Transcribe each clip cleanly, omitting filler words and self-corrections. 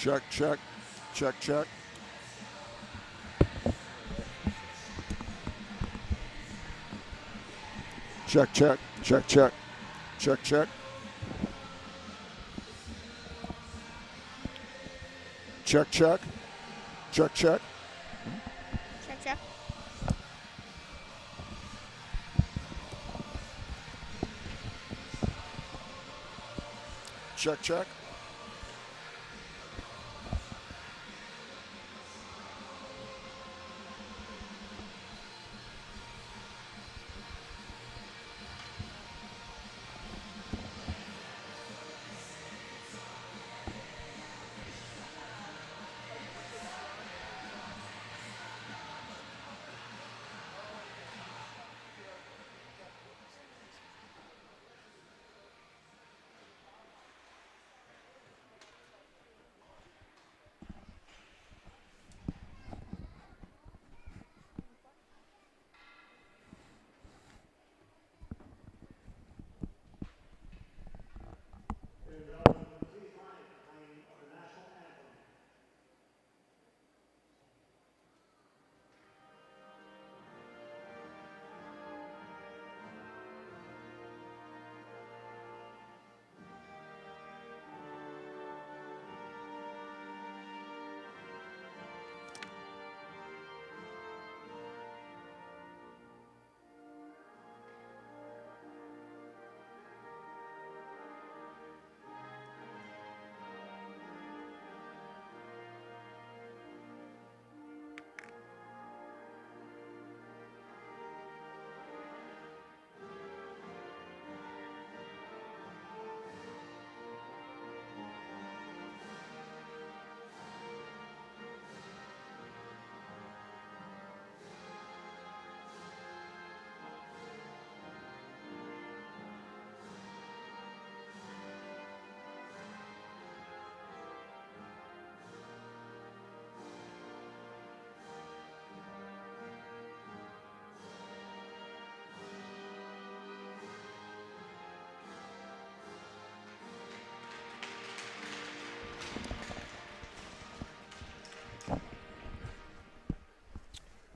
Check, check, check, check. Check, check, check, check, check, check. Check, check, check, check. Check, check. Check, check.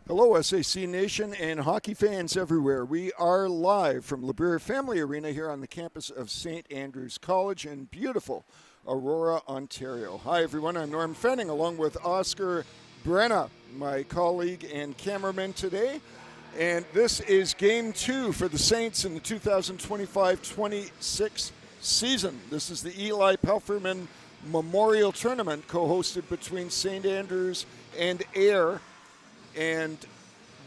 Hello, SAC Nation and hockey fans everywhere. We are live from Liberia Family Arena here on the campus of St. Andrews College in beautiful Aurora, Ontario. Hi, everyone. I'm Norm Fenning along with Oscar Brenna, my colleague and cameraman today. And this is Game 2 for the Saints in the 2025-26 season. This is the Eli Palfreyman Memorial Tournament co-hosted between St. Andrews and Ayr. And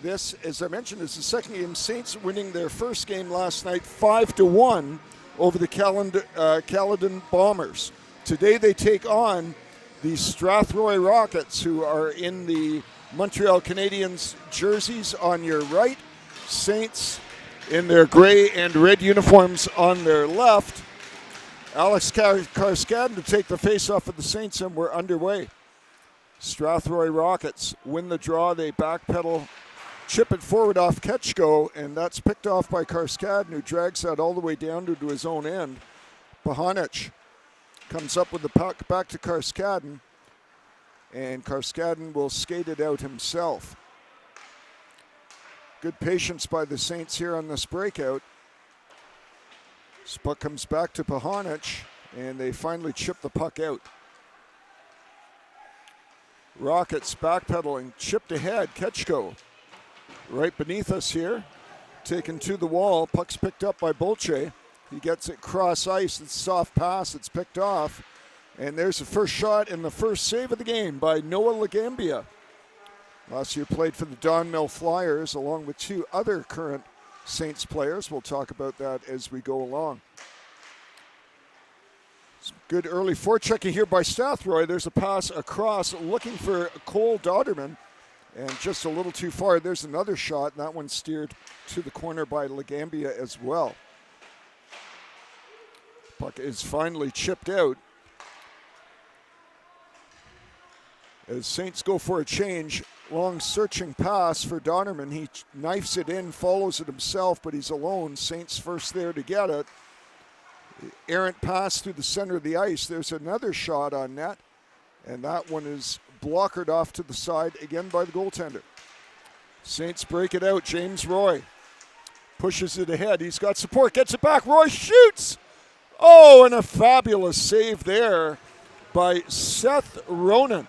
this, as I mentioned, is the second game. Saints winning their first game last night 5-1 over the Caledon Bombers. Today they take on the Strathroy Rockets, who are in the Montreal Canadiens jerseys on your right. Saints in their gray and red uniforms on their left. Alex Karskadin to take the face-off of the Saints, and we're underway. Strathroy Rockets win the draw. They backpedal, chip it forward off Ketchko, and that's picked off by Karskadin, who drags that all the way down to his own end. Pahanich comes up with the puck back to Karskadin, and Karskadin will skate it out himself. Good patience by the Saints here on this breakout. This puck comes back to Pahanich, and they finally chip the puck out. Rockets backpedaling, chipped ahead. Ketchko right beneath us here, taken to the wall. Puck's picked up by Bolche. He gets it cross ice. It's a soft pass. It's picked off. And there's the first shot and the first save of the game by Noah Lagambia. Last year played for the Don Mill Flyers along with two other current Saints players. We'll talk about that as we go along. Good early forechecking here by Strathroy. There's a pass across looking for Cole Dodderman, and just a little too far. There's another shot, and that one steered to the corner by Lagambia as well. Puck is finally chipped out. As Saints go for a change, long searching pass for Dodderman. He knifes it in, follows it himself, but he's alone. Saints first there to get it. Errant pass through the center of the ice. There's another shot on net, And that one is blockered off to the side again by the goaltender. Saints break it out. James Roy pushes it ahead. He's got support, gets it back. Roy shoots. Oh, and a fabulous save there by Seth Ronan.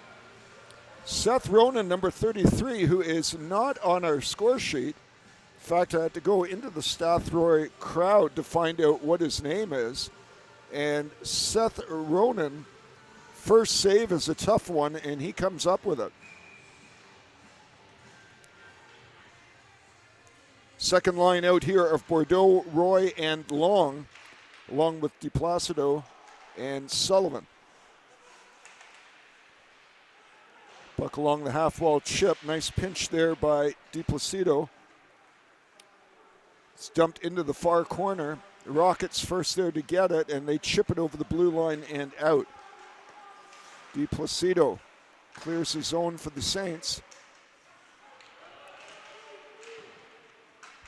Seth Ronan, number 33, who is not on our score sheet. In fact, I had to go into the Strathroy crowd to find out what his name is. And Seth Ronan, first save is a tough one, and he comes up with it. Second line out here of Bordeaux, Roy, and Long, along with DePlacido and Sullivan. Puck along the half-wall chip. Nice pinch there by DePlacido. It's dumped into the far corner. The Rockets first there to get it, and they chip it over the blue line and out. DePlacido clears the zone for the Saints.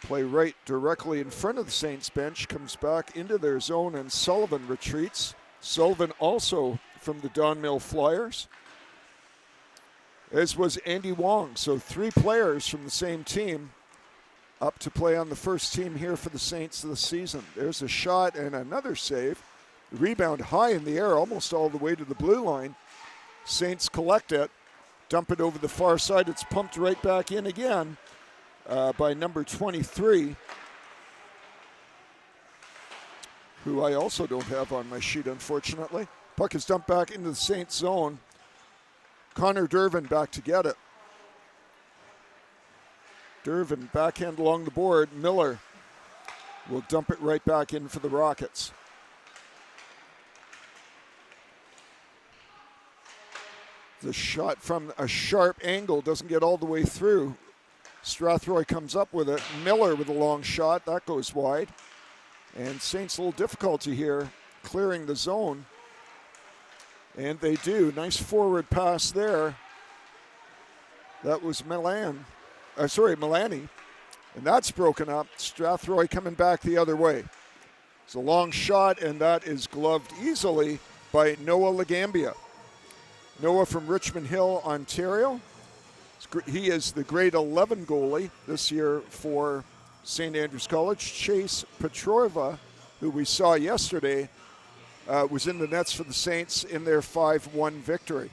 Play right directly in front of the Saints bench, comes back into their zone, and Sullivan retreats. Sullivan also from the Don Mill Flyers, as was Andy Wong. So 3 players from the same team up to play on the first team here for the Saints this season. There's a shot and another save. Rebound high in the air, almost all the way to the blue line. Saints collect it, dump it over the far side. It's pumped right back in again by number 23, who I also don't have on my sheet, unfortunately. Puck is dumped back into the Saints zone. Connor Dervin back to get it. Dervin backhand along the board. Miller will dump it right back in for the Rockets. The shot from a sharp angle doesn't get all the way through. Strathroy comes up with it. Miller with a long shot. That goes wide. And Saints a little difficulty here clearing the zone. And they do. Nice forward pass there. That was Milani. And that's broken up. Strathroy coming back the other way. It's a long shot, and that is gloved easily by Noah Lagambia. Noah from Richmond Hill, Ontario. He is the grade 11 goalie this year for St. Andrews College. Chase Petrova, who we saw yesterday, was in the nets for the Saints in their 5-1 victory.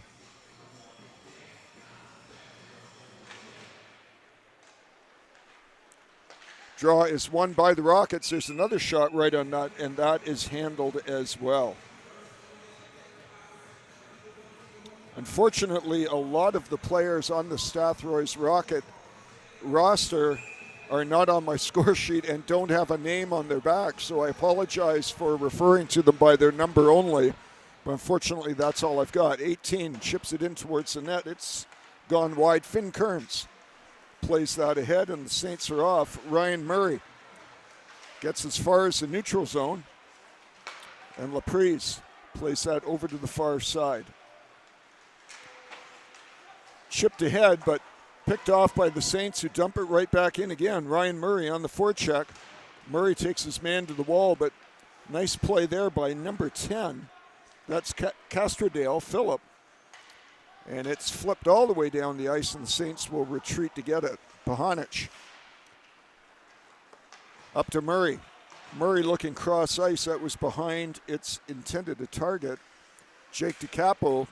Draw is won by the Rockets. There's another shot right on that, and that is handled as well. Unfortunately, a lot of the players on the Strathroy's Rocket roster are not on my score sheet and don't have a name on their back, so I apologize for referring to them by their number only. But unfortunately, that's all I've got. 18 chips it in towards the net. It's gone wide. Finn Kearns plays that ahead, and the Saints are off. Ryan Murray gets as far as the neutral zone, and Laprise plays that over to the far side. Chipped ahead, but picked off by the Saints, who dump it right back in again. Ryan Murray on the forecheck. Murray takes his man to the wall, but nice play there by number 10. That's Castrodale, Phillip. And it's flipped all the way down the ice, and the Saints will retreat to get it. Pahanic. Up to Murray. Murray looking cross ice. That was behind its intended to target. Jake DiCapo,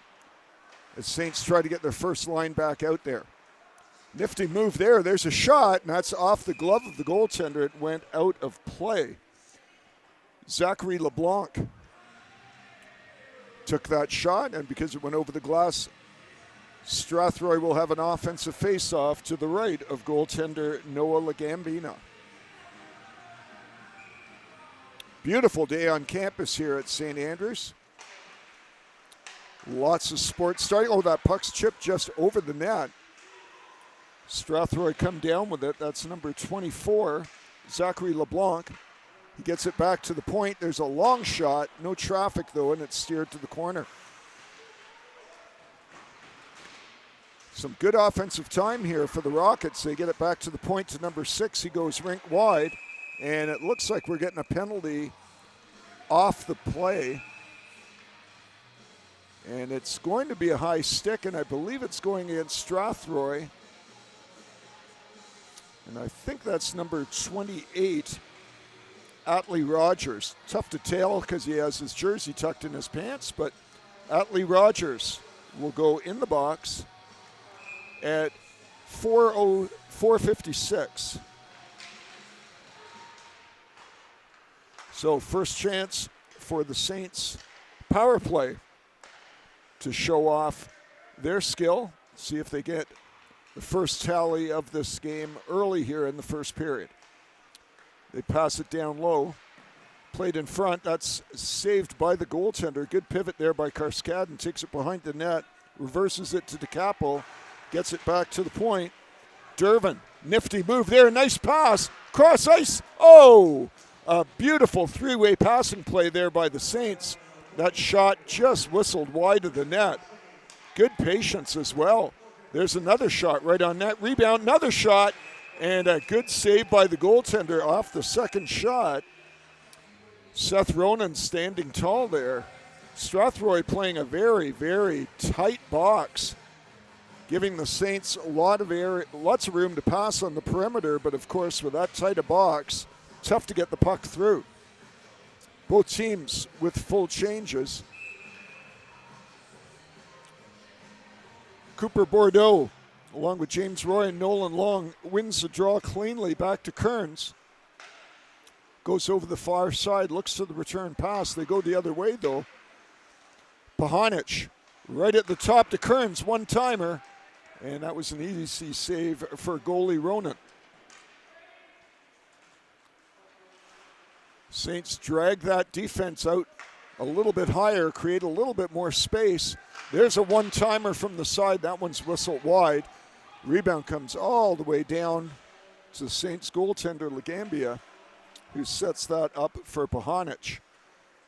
as Saints try to get their first line back out there. Nifty move there. There's a shot, and that's off the glove of the goaltender. It went out of play. Zachary LeBlanc took that shot, and because it went over the glass, Strathroy will have an offensive face-off to the right of goaltender Noah Lagambina. Beautiful day on campus here at St. Andrews. Lots of sports starting. Oh, that puck's chipped just over the net. Strathroy come down with it. That's number 24, Zachary LeBlanc. He gets it back to the point. There's a long shot. No traffic, though, and it's steered to the corner. Some good offensive time here for the Rockets. They get it back to the point to number 6. He goes rink wide, and it looks like we're getting a penalty off the play. And it's going to be a high stick, and I believe it's going against Strathroy. And I think that's number 28, Atlee Rogers. Tough to tell because he has his jersey tucked in his pants, but Atlee Rogers will go in the box at 4:56. So first chance for the Saints power play to show off their skill, see if they get the first tally of this game early here in the first period. They pass it down low, played in front. That's saved by the goaltender. Good pivot there by Karskadin. Takes it behind the net, reverses it to DeCapo, gets it back to the point. Dervin, nifty move there, nice pass, cross ice. Oh, a beautiful three-way passing play there by the Saints. That shot just whistled wide of the net. Good patience as well. There's another shot right on net. Rebound, another shot, and a good save by the goaltender off the second shot. Seth Ronan standing tall there. Strathroy playing a very, very tight box, giving the Saints a lot of area, lots of room to pass on the perimeter, but of course with that tight a box, tough to get the puck through. Both teams with full changes. Cooper Bordeaux, along with James Roy and Nolan Long, wins the draw cleanly back to Kearns. Goes over the far side, looks to the return pass. They go the other way, though. Pahanic, right at the top to Kearns, one-timer. And that was an easy save for goalie Ronan. Saints drag that defense out a little bit higher, create a little bit more space. There's a one-timer from the side. That one's whistled wide. Rebound comes all the way down to the Saints goaltender, Legambia, who sets that up for Pahanic.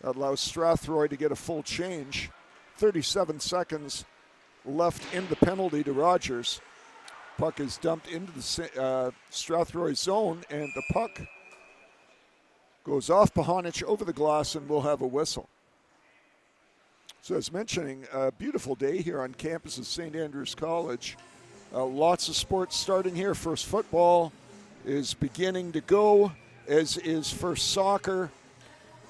That allows Strathroy to get a full change. 37 seconds left in the penalty to Rogers. Puck is dumped into the Strathroy zone, and the puck goes off Pahanic over the glass, and we'll have a whistle. So as mentioning, a beautiful day here on campus of St. Andrews College. Lots of sports starting here. First football is beginning to go, as is first soccer.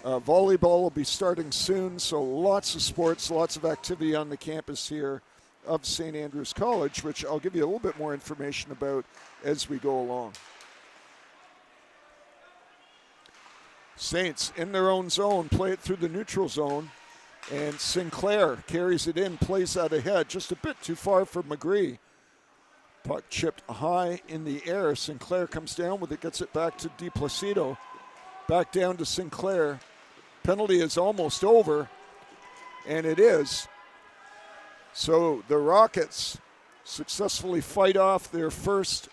Volleyball will be starting soon, so lots of sports, lots of activity on the campus here of St. Andrews College, which I'll give you a little bit more information about as we go along. Saints in their own zone, play it through the neutral zone, and Sinclair carries it in, plays that ahead, just a bit too far for McGree. Puck chipped high in the air. Sinclair comes down with it, gets it back to DiPlacido. Back down to Sinclair. Penalty is almost over, and it is. So the Rockets successfully fight off their first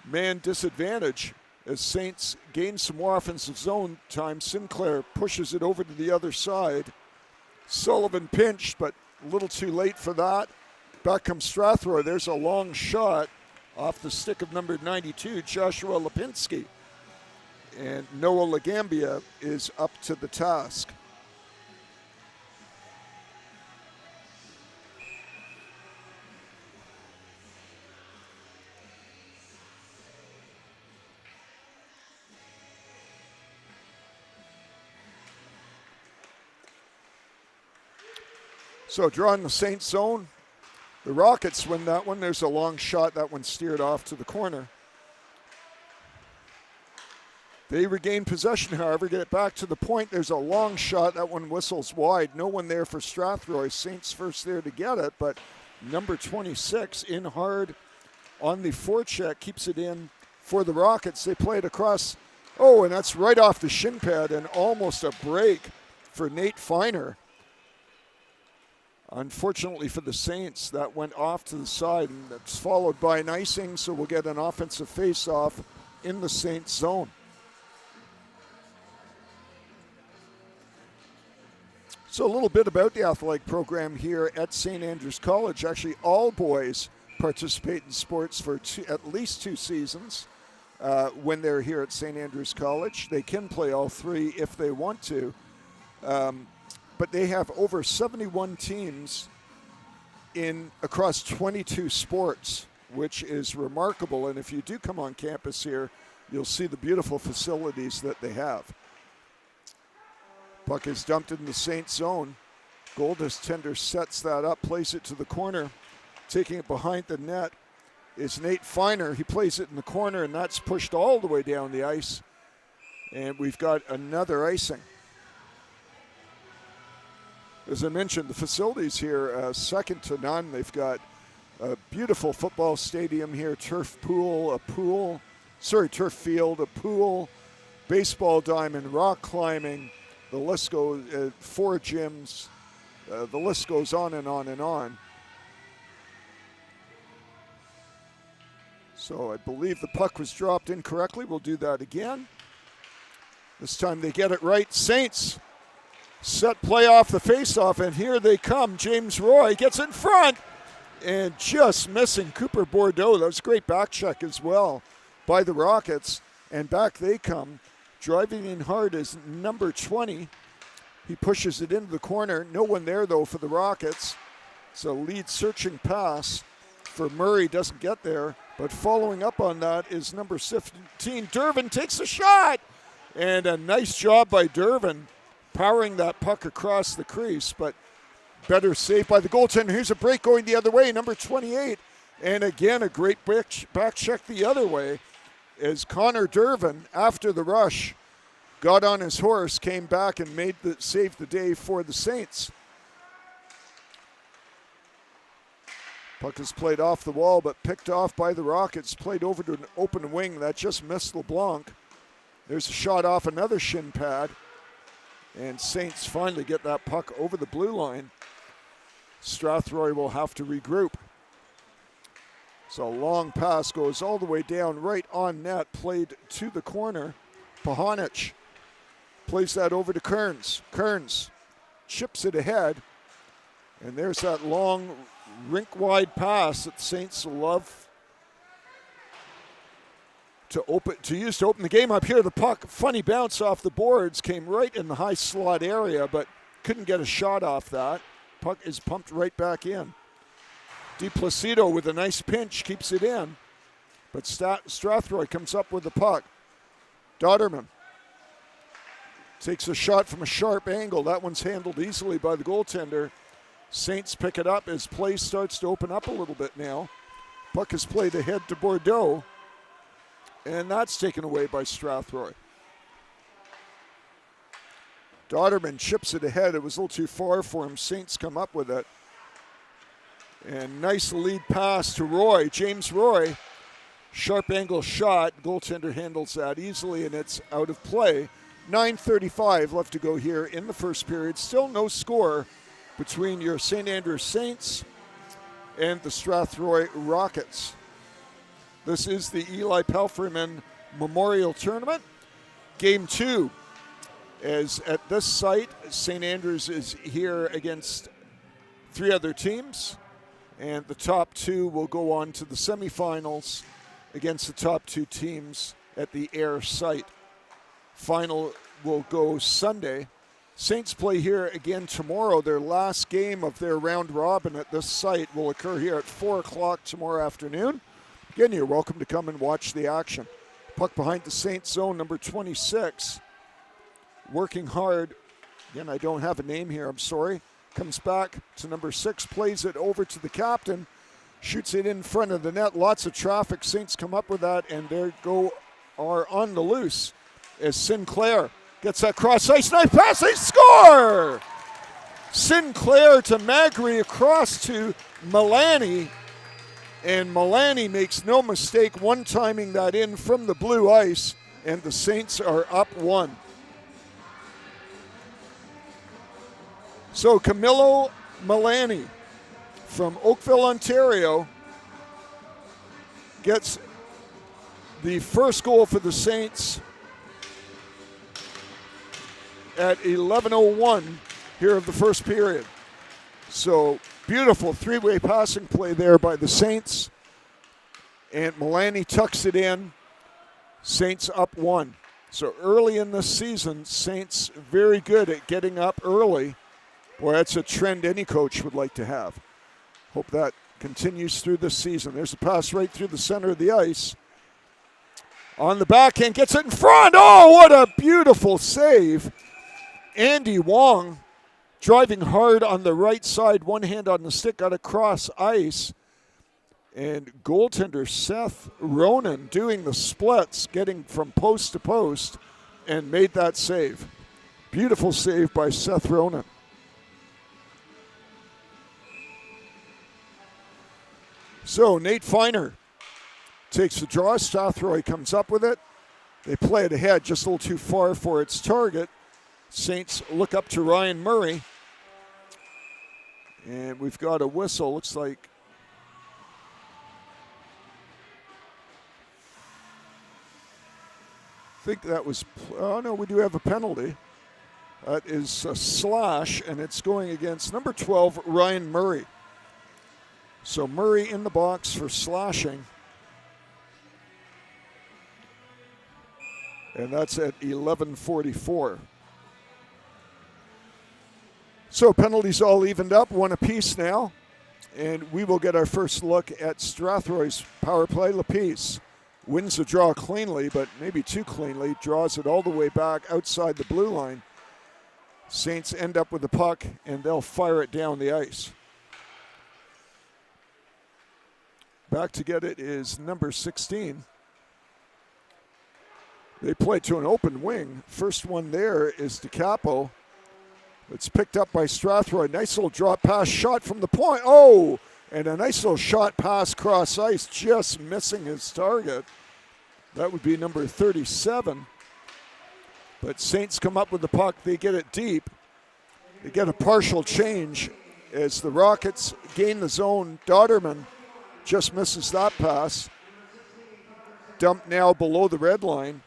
man disadvantage as Saints gain some more offensive zone time. Sinclair pushes it over to the other side. Sullivan pinched, but a little too late for that. Back comes Strathroy. There's a long shot off the stick of number 92, Joshua Lipinski. And Noah Legambia is up to the task. So drawing the Saints zone. The Rockets win that one. There's a long shot. That one steered off to the corner. They regain possession, however, get it back to the point. There's a long shot. That one whistles wide. No one there for Strathroy. Saints first there to get it, but number 26 in hard on the forecheck, keeps it in for the Rockets. They play it across. Oh, and that's right off the shin pad, and almost a break for Nate Feiner. Unfortunately for the Saints, that went off to the side, and that's followed by an icing, so we'll get an offensive face-off in the Saints zone. So a little bit about the athletic program here at St. Andrews College. Actually, all boys participate in sports for at least 2 seasons when they're here at St. Andrews College. They can play all 3 if they want to. but they have over 71 teams across 22 sports, which is remarkable. And if you do come on campus here, you'll see the beautiful facilities that they have. Puck is dumped in the Saints zone. Goaltender sets that up, plays it to the corner. Taking it behind the net is Nate Feiner. He plays it in the corner, and that's pushed all the way down the ice. And we've got another icing. As I mentioned, the facilities here, second to none. They've got a beautiful football stadium here, turf field, a pool, baseball diamond, rock climbing. The list goes, 4 gyms. The list goes on and on and on. So I believe the puck was dropped incorrectly. We'll do that again. This time they get it right. Saints set play off the faceoff, and here they come. James Roy gets in front and just missing Cooper Bordeaux. That was a great back check as well by the Rockets. And back they come. Driving in hard is number 20. He pushes it into the corner. No one there, though, for the Rockets. It's a lead searching pass for Murray. Doesn't get there. But following up on that is number 17. Dervin takes a shot. And a nice job by Dervin powering that puck across the crease. But better save by the goaltender. Here's a break going the other way. Number 28. And again, a great back check the other way as Connor Dervin, after the rush, got on his horse, came back and saved the day for the Saints. Puck is played off the wall, but picked off by the Rockets. Played over to an open wing. That just missed LeBlanc. There's a shot off another shin pad. And Saints finally get that puck over the blue line. Strathroy will have to regroup. So a long pass goes all the way down, right on net, played to the corner. Pahonic plays that over to Kearns. Kearns chips it ahead. And there's that long rink-wide pass that Saints love to use to open the game up here. The puck, funny bounce off the boards, came right in the high slot area, but couldn't get a shot off that. Puck is pumped right back in. DiPlacido with a nice pinch keeps it in, but Strathroy comes up with the puck. Dodderman takes a shot from a sharp angle. That one's handled easily by the goaltender. Saints pick it up as play starts to open up a little bit now. Puck is played ahead to Bordeaux, and that's taken away by Strathroy. Dodderman chips it ahead. It was a little too far for him. Saints come up with it. And nice lead pass to Roy, James Roy. Sharp angle shot. Goaltender handles that easily, and it's out of play. 9:35 left to go here in the first period. Still no score between your St. Andrews Saints and the Strathroy Rockets. This is the Eli Palfreyman Memorial Tournament. Game 2 is at this site. St. Andrews is here against 3 other teams. And the top 2 will go on to the semifinals against the top 2 teams at the Air site. Final will go Sunday. Saints play here again tomorrow. Their last game of their round robin at this site will occur here at 4 o'clock tomorrow afternoon. Again, you're welcome to come and watch the action. Puck behind the Saints zone, number 26. Working hard. Again, I don't have a name here, I'm sorry. Comes back to number 6, plays it over to the captain, shoots it in front of the net. Lots of traffic. Saints come up with that, and are on the loose as Sinclair gets that cross ice. Nice pass. They score! Sinclair to Magri across to Milani, and Milani makes no mistake one-timing that in from the blue ice, and the Saints are up 1. So Camilo Milani from Oakville, Ontario, gets the first goal for the Saints at 11:01 here of the first period. So beautiful 3-way passing play there by the Saints. And Milani tucks it in. Saints up 1. So early in this season, Saints very good at getting up early Boy, that's a trend any coach would like to have. Hope that continues through this season. There's a pass right through the center of the ice. On the backhand, gets it in front. Oh, what a beautiful save. Andy Wong driving hard on the right side, one hand on the stick, got across ice. And goaltender Seth Ronan doing the splits, getting from post to post, and made that save. Beautiful save by Seth Ronan. So Nate Feiner takes the draw. Strathroy comes up with it. They play it ahead, just a little too far for its target. Saints look up to Ryan Murray. And we've got a whistle. Looks like I think that was, oh no, we do have a penalty. That is a slash, and it's going against number 12, Ryan Murray. So Murray in the box for slashing. And that's at 11:44. So penalties all evened up, one apiece now. And we will get our first look at Strathroy's power play. Lapice wins the draw cleanly, but maybe too cleanly. Draws it all the way back outside the blue line. Saints end up with the puck, and they'll fire it down the ice. Back to get it is number 16. They play to an open wing. First one there is DiCapo. It's picked up by Strathroy. Nice little drop pass shot from the point. Oh, and a nice little shot pass cross ice, just missing his target. That would be number 37. But Saints come up with the puck. They get it deep. They get a partial change as the Rockets gain the zone. Dodderman just misses that pass. Dumped now below the red line.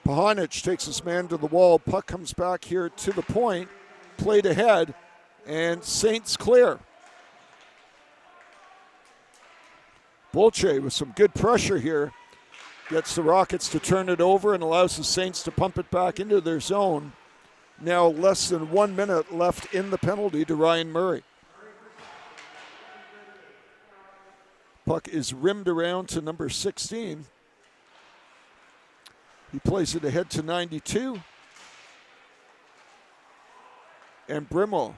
Pahanic takes his man to the wall. Puck comes back here to the point. Played ahead, and Saints clear. Bolche with some good pressure here gets the Rockets to turn it over and allows the Saints to pump it back into their zone. Now less than 1 minute left in the penalty to Ryan Murray. Puck is rimmed around to number 16. He plays it ahead to 92. And Brimmel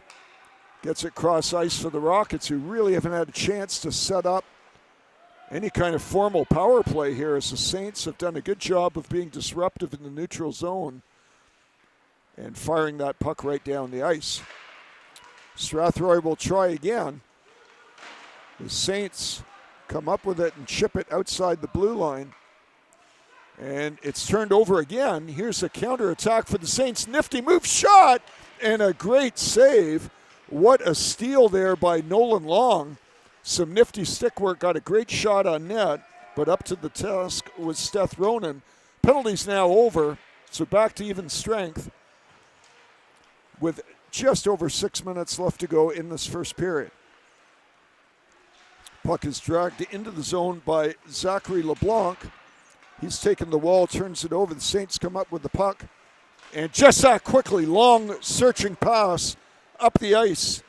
gets it cross ice for the Rockets, who really haven't had a chance to set up any kind of formal power play here, as the Saints have done a good job of being disruptive in the neutral zone and firing that puck right down the ice. Strathroy will try again. The Saints come up with it and chip it outside the blue line. And it's turned over again. Here's a counterattack for the Saints. Nifty move shot and a great save. What a steal there by Nolan Long. Some nifty stick work, got a great shot on net, but up to the task was Seth Ronan. Penalties now over, so back to even strength with just over 6 minutes left to go in this first period. Puck is dragged into the zone by Zachary LeBlanc. He's taken the wall, turns it over. The Saints come up with the puck. And just that quickly, long searching pass up the ice.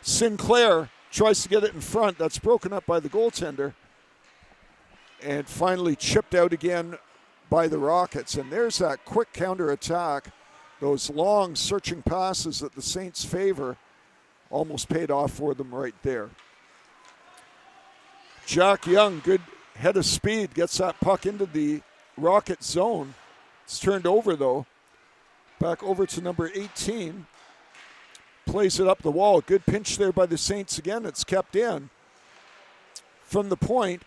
Sinclair tries to get it in front. That's broken up by the goaltender. And finally chipped out again by the Rockets. And there's that quick counterattack. Those long searching passes that the Saints favor almost paid off for them right there. Jack Young, good head of speed, gets that puck into the Rocket zone. It's turned over though. Back over to number 18. Plays it up the wall. Good pinch there by the Saints again. It's kept in from the point.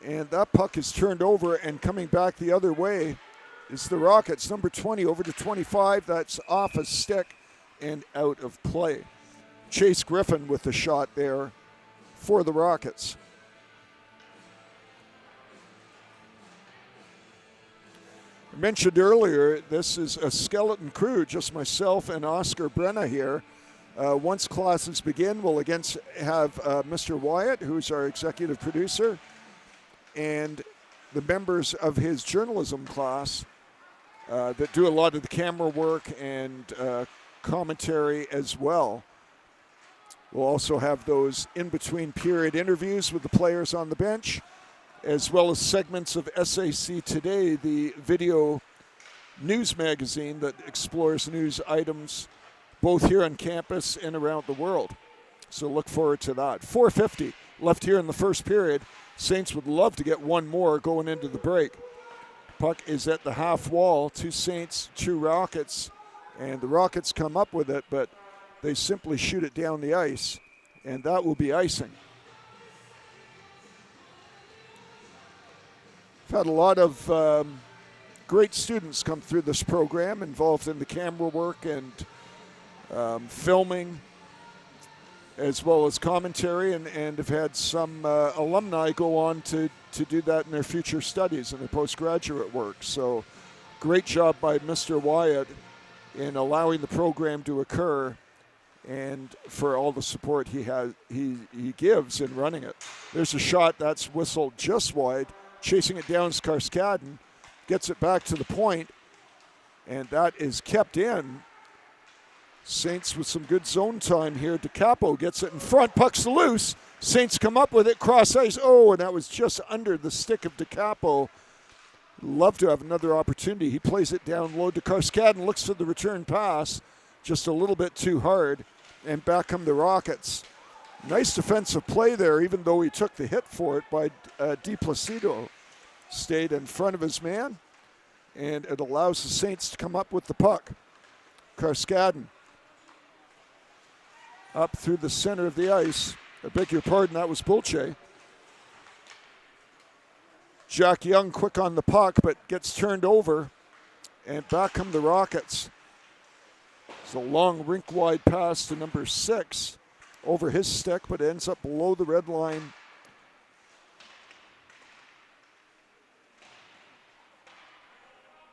And that puck is turned over, and coming back the other way is the Rockets. Number 20 over to 25. That's off a stick and out of play. Chase Griffin with the shot there for the Rockets. I mentioned earlier, this is a skeleton crew, just myself and Oscar Brenna here. Once classes begin, we'll again have Mr. Wyatt, who's our executive producer, and the members of his journalism class that do a lot of the camera work and commentary as well. We'll also have those in-between period interviews with the players on the bench, as well as segments of SAC Today, the video news magazine that explores news items both here on campus and around the world. So look forward to that. 4:50 left here in the first period. Saints would love to get one more going into the break. Puck is at the half wall. 2 Saints, 2 Rockets. And the Rockets come up with it, but they simply shoot it down the ice. And that will be icing. We've had a lot of great students come through this program involved in the camera work and filming, as well as commentary, and have had some alumni go on to do that in their future studies and their postgraduate work. So great job by Mr. Wyatt in allowing the program to occur and for all the support he gives in running it. There's a shot that's whistled just wide. Chasing it down is Karskadin. Gets it back to the point, and that is kept in. Saints with some good zone time here. DeCapo gets it in front, puck's loose. Saints come up with it, cross ice. Oh, and that was just under the stick of DeCapo. Love to have another opportunity. He plays it down low to Karskadin, looks for the return pass, just a little bit too hard, and back come the Rockets. Nice defensive play there, even though he took the hit for it by Di Placido. Stayed in front of his man, and it allows the Saints to come up with the puck. Karskadin up through the center of the ice. I beg your pardon, that was Bulche. Jack Young quick on the puck, but gets turned over, and back come the Rockets. It's a long rink-wide pass to number 6 over his stick, but ends up below the red line.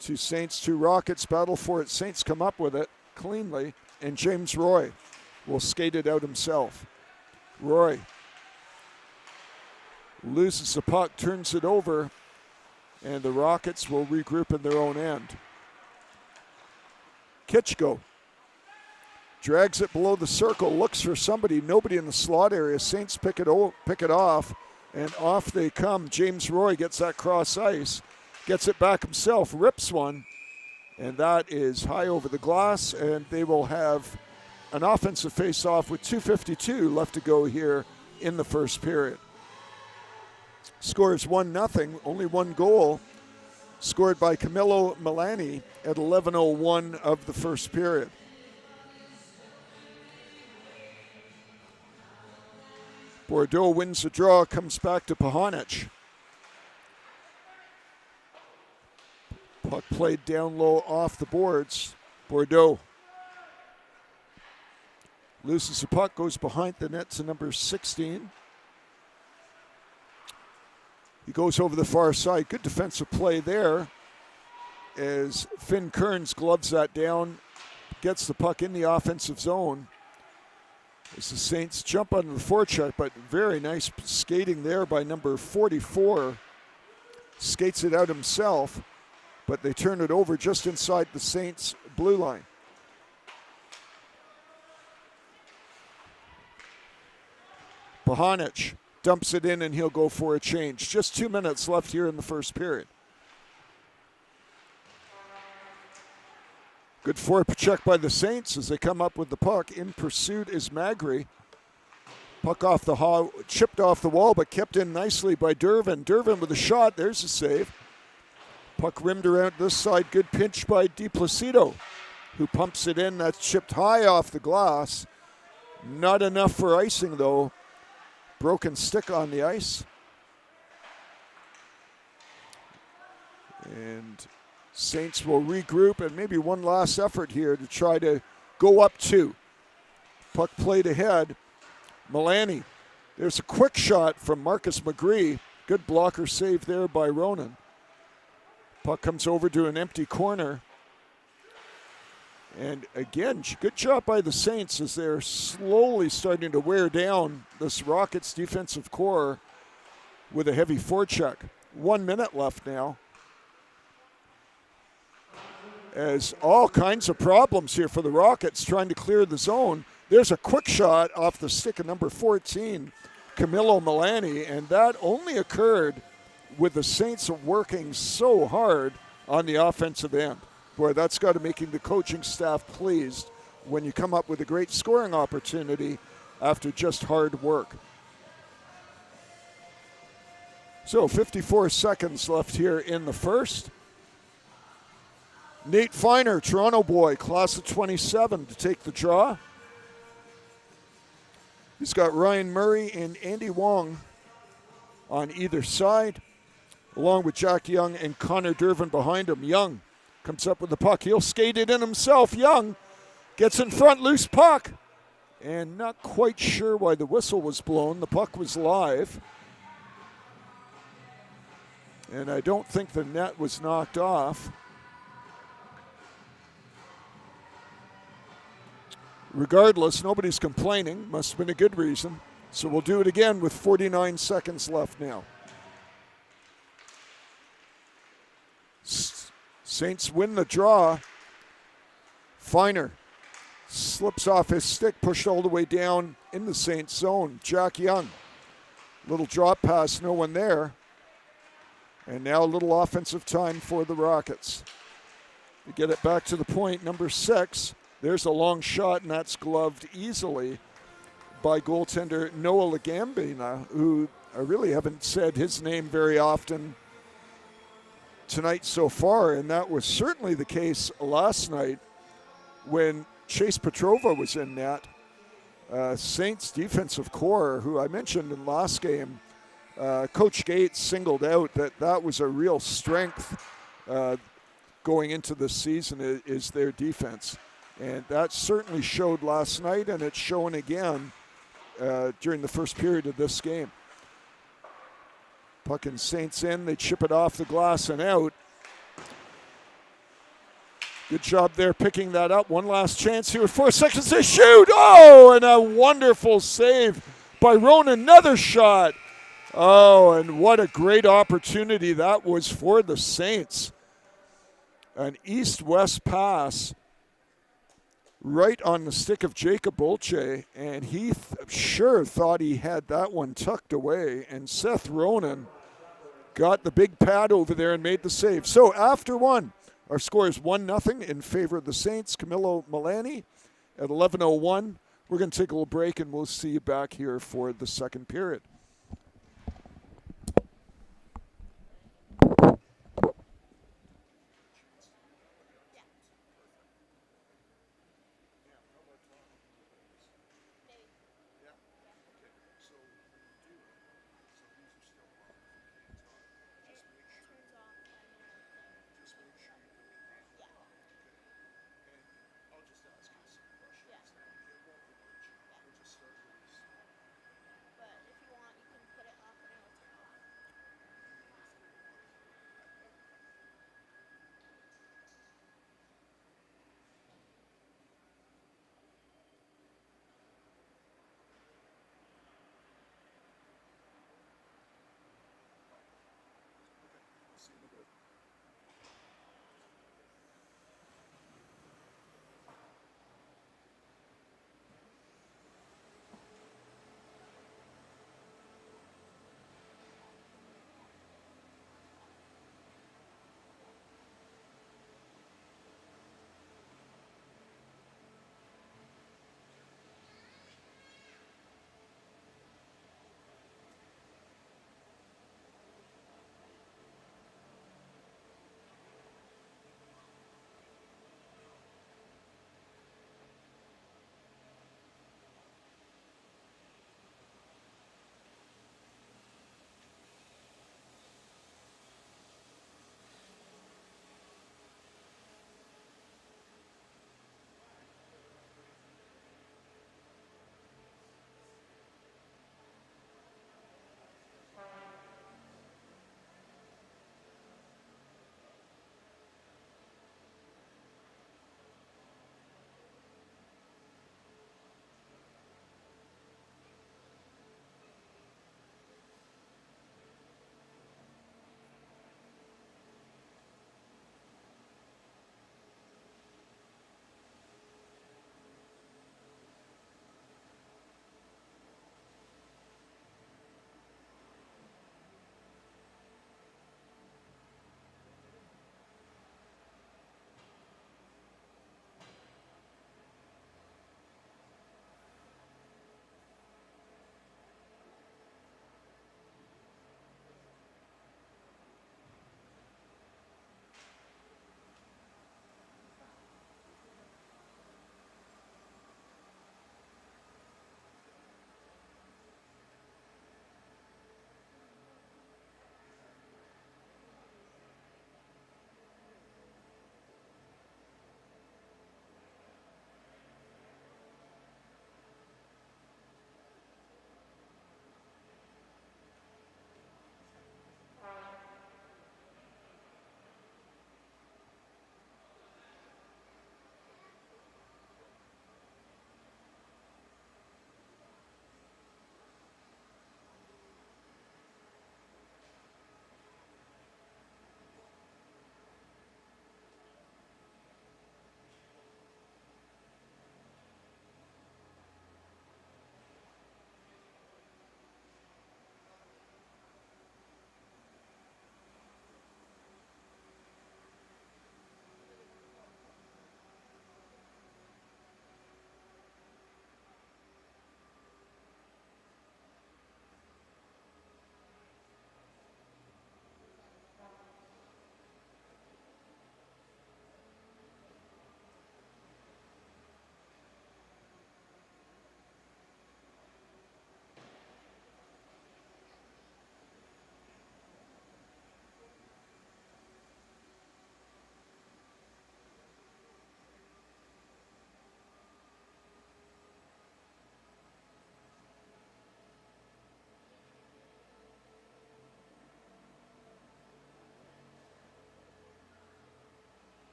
2 Saints, 2 Rockets battle for it. Saints come up with it cleanly, and James Roy will skate it out himself. Roy loses the puck, turns it over, and the Rockets will regroup in their own end. Kitchko drags it below the circle, looks for somebody, nobody in the slot area. Saints pick it off, and off they come. James Roy gets that cross ice. Gets it back himself, rips one, and that is high over the glass, and they will have an offensive face-off with 2:52 left to go here in the first period. Score is 1-0, only one goal, scored by Camilo Milani at 11:01 of the first period. Bordeaux wins the draw, comes back to Pahonic. Puck played down low off the boards. Bordeaux loses the puck, goes behind the net to number 16. He goes over the far side. Good defensive play there as Finn Kearns gloves that down, gets the puck in the offensive zone. As the Saints jump onto the forecheck, but very nice skating there by number 44. Skates it out himself, but they turn it over just inside the Saints' blue line. Pahonic dumps it in, and he'll go for a change. Just 2 minutes left here in the first period. Good forecheck by the Saints as they come up with the puck. In pursuit is Magri. Puck off the chipped off the wall, but kept in nicely by Dervin. Dervin with a shot. There's a save. Puck rimmed around this side. Good pinch by Di Placido, who pumps it in. That's chipped high off the glass. Not enough for icing, though. Broken stick on the ice. And Saints will regroup, and maybe one last effort here to try to go up 2. Puck played ahead. Milani. There's a quick shot from Marcus McGree. Good blocker save there by Ronan. Puck comes over to an empty corner. And again, good job by the Saints as they're slowly starting to wear down this Rockets defensive core with a heavy forecheck. 1 minute left now. as all kinds of problems here for the Rockets trying to clear the zone. There's a quick shot off the stick of number 14, Camilo Milani, and that only occurred with the Saints working so hard on the offensive end. Boy, that's got to make the coaching staff pleased when you come up with a great scoring opportunity after just hard work. So 54 seconds left here in the first. Nate Feiner, Toronto boy, class of 27, to take the draw. He's got Ryan Murray and Andy Wong on either side, along with Jack Young and Connor Dervin behind him. Young comes up with the puck. He'll skate it in himself. Young gets in front, loose puck. And not quite sure why the whistle was blown. The puck was live. And I don't think the net was knocked off. Regardless, nobody's complaining. Must have been a good reason. So we'll do it again with 49 seconds left now. Saints win the draw. Feiner slips off his stick, pushed all the way down in the Saints zone. Jack Young, little drop pass, no one there. And now a little offensive time for the Rockets. To get it back to the point, number 6. There's a long shot, and that's gloved easily by goaltender Noah Lagambina, who I really haven't said his name very often tonight so far, and that was certainly the case last night when Chase Petrova was in net. Saints defensive core, who I mentioned in last game, Coach Gates singled out that was a real strength going into this season is their defense. And that certainly showed last night, and it's shown again during the first period of this game. Puck and Saints in, they chip it off the glass and out. Good job there picking that up. One last chance here with 4 seconds to shoot. Oh, and a wonderful save by Ronan. Another shot. Oh, and what a great opportunity that was for the Saints. An east-west pass right on the stick of Jacob Bolche, and he sure thought he had that one tucked away, and Seth Ronan got the big pad over there and made the save. So after one, our score is 1-0 in favor of the Saints. Camilo Milani at 11:01. We're going to take a little break, and we'll see you back here for the second period.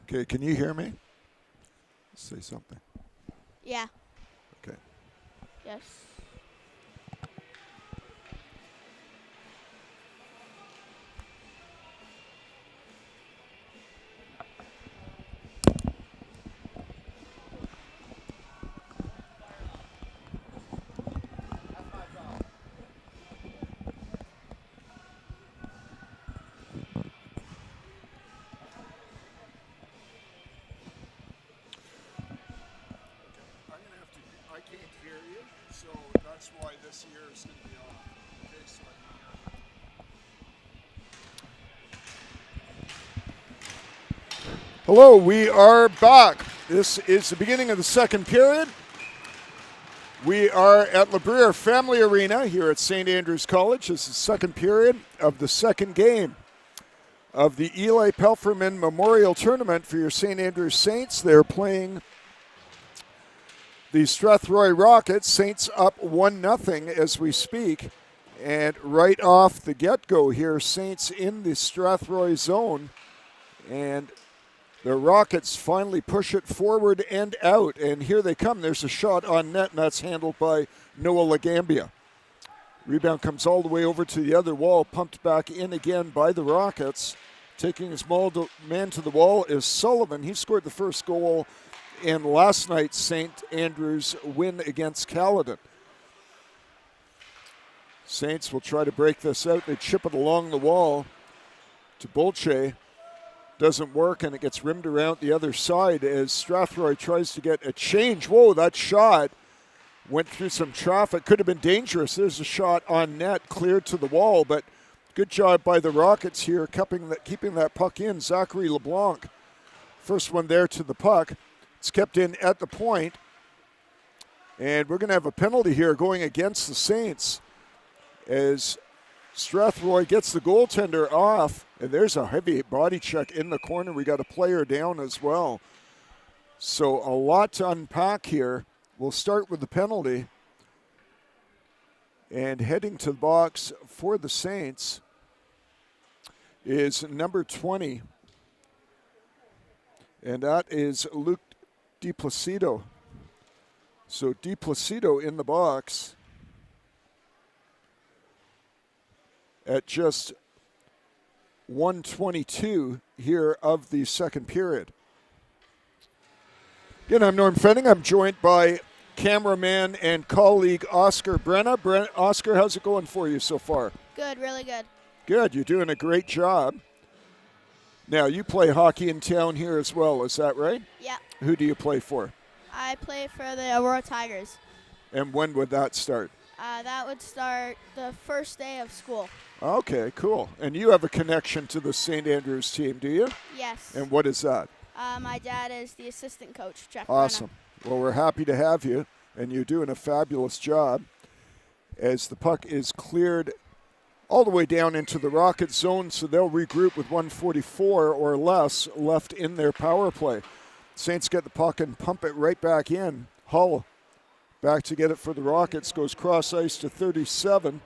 Okay, can you hear me? Say something. Yeah. Okay. Yes. I can't hear you, so that's why this ear is going to be off. Okay, so hello, we are back. This is the beginning of the second period. We are at LeBriere Family Arena here at St. Andrews College. This is the second period of the second game of the Eli Palfreyman Memorial Tournament for your St. Andrews Saints. They're playing the Strathroy Rockets. Saints up 1-0 as we speak. And right off the get-go here, Saints in the Strathroy zone. And the Rockets finally push it forward and out. And here they come. There's a shot on net, and that's handled by Noah Lagambia. Rebound comes all the way over to the other wall, pumped back in again by the Rockets. Taking his man to the wall is Sullivan. He scored the first goal in last night's St. Andrews win against Caledon. Saints will try to break this out. They chip it along the wall to Bolche. Doesn't work, and it gets rimmed around the other side as Strathroy tries to get a change. Whoa, that shot went through some traffic. Could have been dangerous. There's a shot on net, cleared to the wall, but good job by the Rockets here, keeping that puck in. Zachary LeBlanc, first one there to the puck. It's kept in at the point, and we're going to have a penalty here going against the Saints as Strathroy gets the goaltender off, and there's a heavy body check in the corner. We got a player down as well. So a lot to unpack here. We'll start with the penalty, and heading to the box for the Saints is number 20, and that is Luke DiPlacido. So DiPlacido in the box at just 1:22 here of the second period. Again, I'm Norm Fenning. I'm joined by cameraman and colleague Oscar Brenna. Oscar, how's it going for you so far? Good, really good. Good, you're doing a great job. Now, you play hockey in town here as well, is that right? Yeah. Who do you play for? I play for the Aurora Tigers. And when would that start? That would start the first day of school. Okay, cool. And you have a connection to the St. Andrews team, do you? Yes. And what is that? My dad is the assistant coach, Jeff. Awesome. Well, we're happy to have you, and you're doing a fabulous job as the puck is cleared all the way down into the Rocket zone, so they'll regroup with 1:44 or less left in their power play. Saints get the puck and pump it right back in. Hull back to get it for the Rockets, goes cross ice to 37.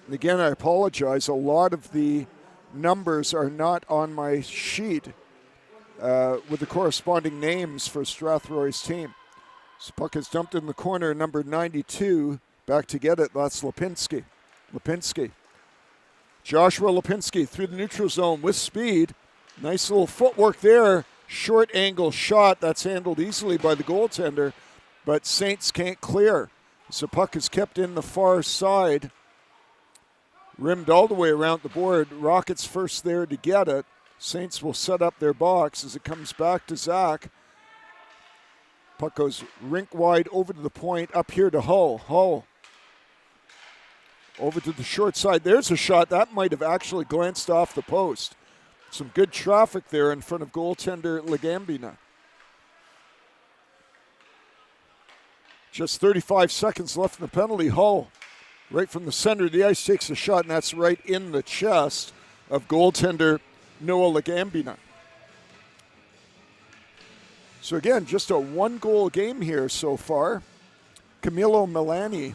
And again, I apologize. A lot of the numbers are not on my sheet with the corresponding names for Strathroy's team. So puck is dumped in the corner, number 92. Back to get it, that's Lipinski. Joshua Lipinski through the neutral zone with speed. Nice little footwork there. Short angle shot. That's handled easily by the goaltender, but Saints can't clear. So puck is kept in the far side. Rimmed all the way around the board. Rockets first there to get it. Saints will set up their box as it comes back to Zach. Puck goes rink wide over to the point, up here to Hull. Hull over to the short side. There's a shot. That might have actually glanced off the post. Some good traffic there in front of goaltender Legambina. Just 35 seconds left in the penalty. Hull, right from the center of the ice, takes a shot, and that's right in the chest of goaltender Noah Legambina. So again, just a one-goal game here so far. Camilo Milani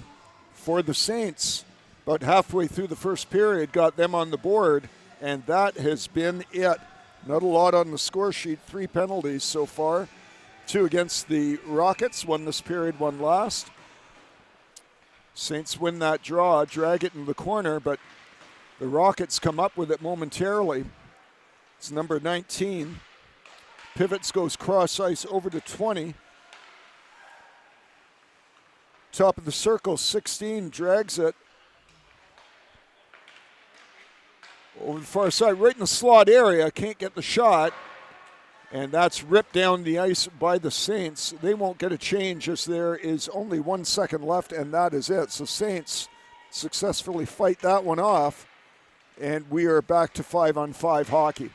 for the Saints, about halfway through the first period, got them on the board, and that has been it. Not a lot on the score sheet. 3 penalties so far. 2 against the Rockets. 1 this period, 1 last. Saints win that draw, drag it in the corner, but the Rockets come up with it momentarily. It's number 19. Pivots, goes cross ice over to 20. Top of the circle, 16, drags it over the far side, right in the slot area, can't get the shot, and that's ripped down the ice by the Saints. They won't get a change as there is only 1 second left, and that is it. So Saints successfully fight that one off, and we are back to 5-on-5 hockey.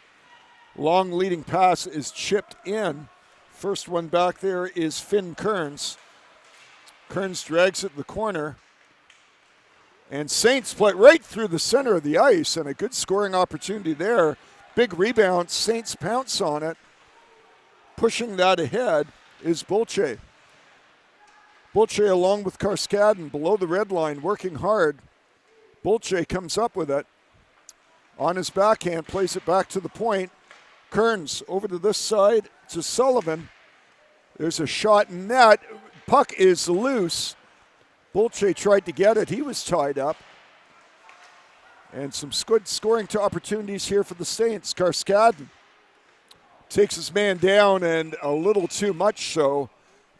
Long leading pass is chipped in. First one back there is Finn Kearns. Kearns drags it in the corner. And Saints play right through the center of the ice, and a good scoring opportunity there. Big rebound. Saints pounce on it. Pushing that ahead is Bolche. Bolche along with Karskadin below the red line, working hard. Bolche comes up with it. On his backhand, plays it back to the point. Kearns over to this side to Sullivan. There's a shot in net. Puck is loose. Bolche tried to get it. He was tied up. And some good scoring opportunities here for the Saints. Karskadin takes his man down, and a little too much so.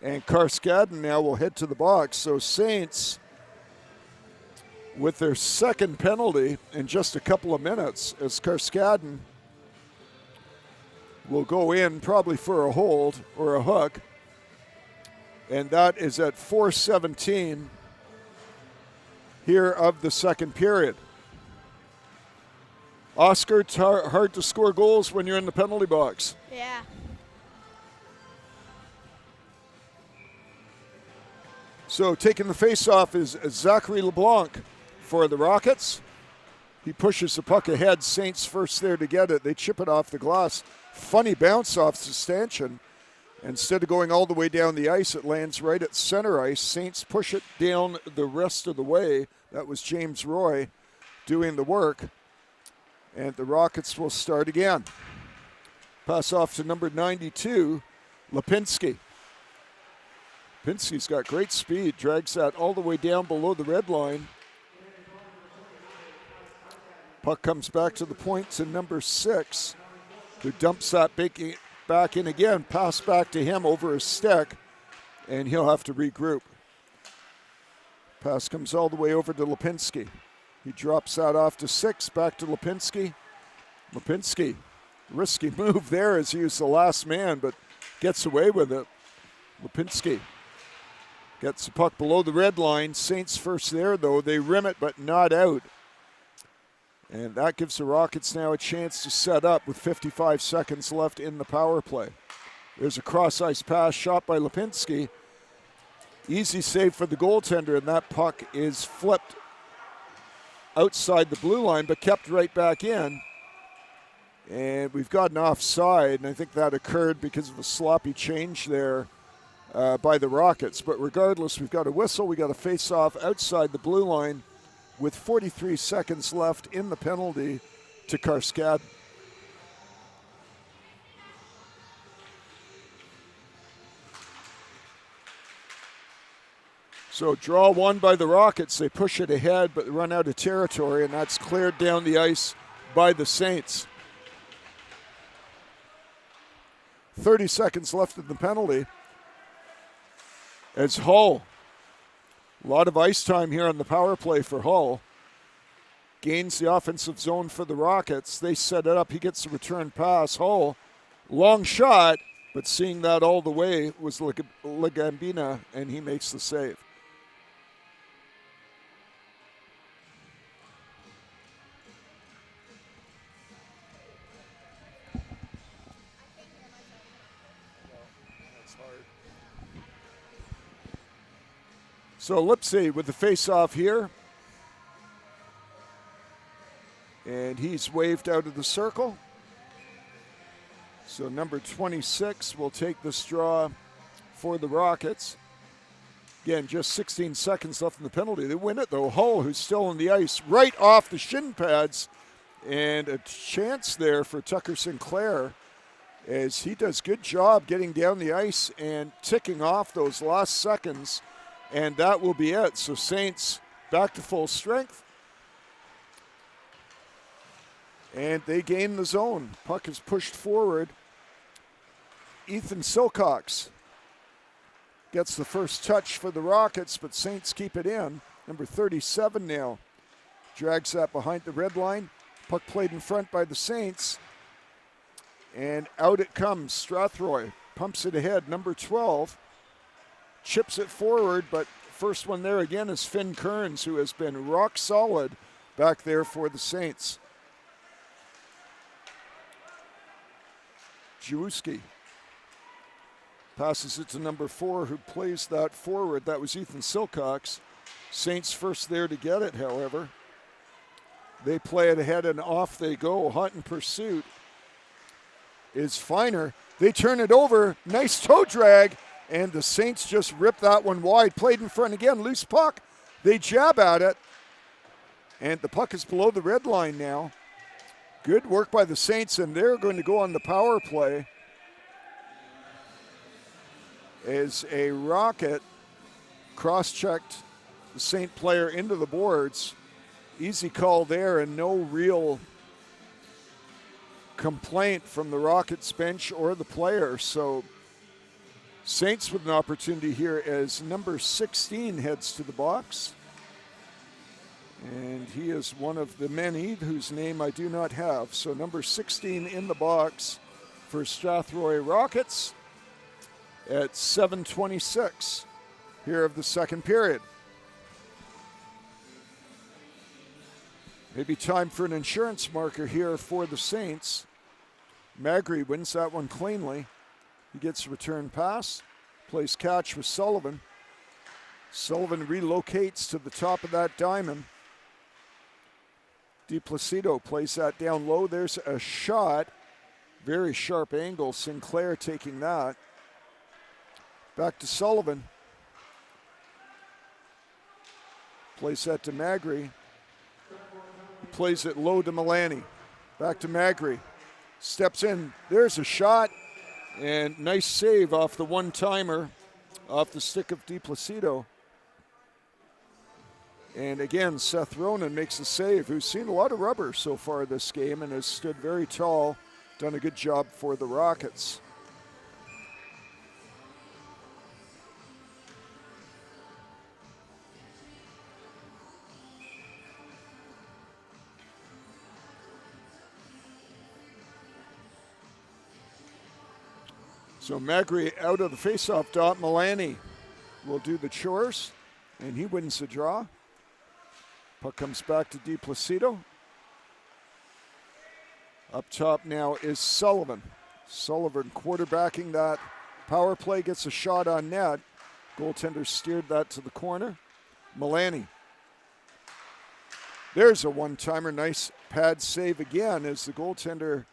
And Karskadin now will head to the box. So Saints, with their second penalty in just a couple of minutes, as Karskadin will go in probably for a hold or a hook. And that is at 4:17 here of the second period. Oscar, it's hard to score goals when you're in the penalty box. Yeah. So taking the face-off is Zachary LeBlanc for the Rockets. He pushes the puck ahead. Saints first there to get it. They chip it off the glass. Funny bounce off Sustantion. Instead of going all the way down the ice, it lands right at center ice. Saints push it down the rest of the way. That was James Roy doing the work. And the Rockets will start again. Pass off to number 92, Lipinski. Lipinski's got great speed. Drags that all the way down below the red line. Puck comes back to the point to number 6, who dumps that back in again. Pass back to him over his stick, and he'll have to regroup. Pass comes all the way over to Lipinski. He drops that off to 6, back to Lipinski. Lipinski, risky move there as he was the last man, but gets away with it. Lipinski gets the puck below the red line. Saints first there, though. They rim it, but not out. And that gives the Rockets now a chance to set up with 55 seconds left in the power play. There's a cross-ice pass shot by Lipinski. Easy save for the goaltender, and that puck is flipped outside the blue line, but kept right back in. And we've got an offside, and I think that occurred because of a sloppy change there by the Rockets. But regardless, we've got a whistle. We got a face-off outside the blue line with 43 seconds left in the penalty to Karskadin. So draw one by the Rockets. They push it ahead, but run out of territory, and that's cleared down the ice by the Saints. 30 seconds left in the penalty. As Hull, a lot of ice time here on the power play for Hull, gains the offensive zone for the Rockets. They set it up. He gets the return pass. Hull, long shot, but seeing that all the way was Legambina, and he makes the save. So Lipsy with the face-off here. And he's waved out of the circle. So number 26 will take this draw for the Rockets. Again, just 16 seconds left in the penalty. They win it, though. Hull, who's still on the ice, right off the shin pads, And a chance there for Tucker Sinclair as he does good job getting down the ice and ticking off those last seconds. And that will be it. So Saints back to full strength. And they gain the zone. Puck is pushed forward. Ethan Silcox gets the first touch for the Rockets, but Saints keep it in. Number 37 now drags that behind the red line. Puck played in front by the Saints. And out it comes. Strathroy pumps it ahead. Number 12 chips it forward, but first one there again is Finn Kearns, who has been rock solid back there for the Saints. Jewuski passes it to number 4, who plays that forward. That was Ethan Silcox. Saints first there to get it, however. They play it ahead and off they go. Hot in pursuit is Feiner. They turn it over. Nice toe drag. And the Saints just rip that one wide. Played in front again. Loose puck. They jab at it. And the puck is below the red line now. Good work by the Saints, and they're going to go on the power play as a Rocket cross-checked the Saint player into the boards. Easy call there, and no real complaint from the Rockets bench or the player. So Saints with an opportunity here as number 16 heads to the box. And he is one of the many whose name I do not have. So number 16 in the box for Strathroy Rockets at 7:26 here of the second period. Maybe time for an insurance marker here for the Saints. Magri wins that one cleanly. He gets a return pass, plays catch with Sullivan. Sullivan relocates to the top of that diamond. DiPlacido plays that down low. There's a shot. Very sharp angle. Sinclair taking that. Back to Sullivan. Plays that to Magri. Plays it low to Milani. Back to Magri. Steps in. There's a shot. And nice save off the one-timer off the stick of DiPlacido. And again, Seth Ronan makes the save, who's seen a lot of rubber so far this game and has stood very tall, done a good job for the Rockets. So Magri out of the faceoff dot. Milani will do the chores, and he wins the draw. Puck comes back to DiPlacido. Up top now is Sullivan. Sullivan quarterbacking that power play, gets a shot on net. Goaltender steered that to the corner. Milani. There's a one-timer. Nice pad save again as the goaltender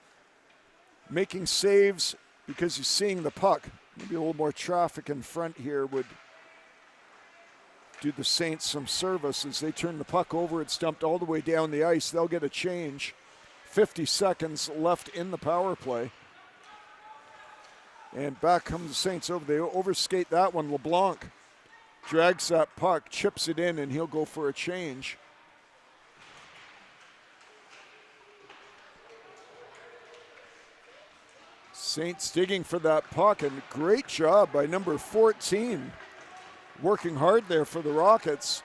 making saves because he's seeing the puck. Maybe a little more traffic in front here would do the Saints some service as they turn the puck over. It's dumped all the way down the ice. They'll get a change. 50 seconds left in the power play. And back comes the Saints over. They overskate that one. LeBlanc drags that puck, chips it in, and he'll go for a change. Saints digging for that puck, and great job by number 14. Working hard there for the Rockets,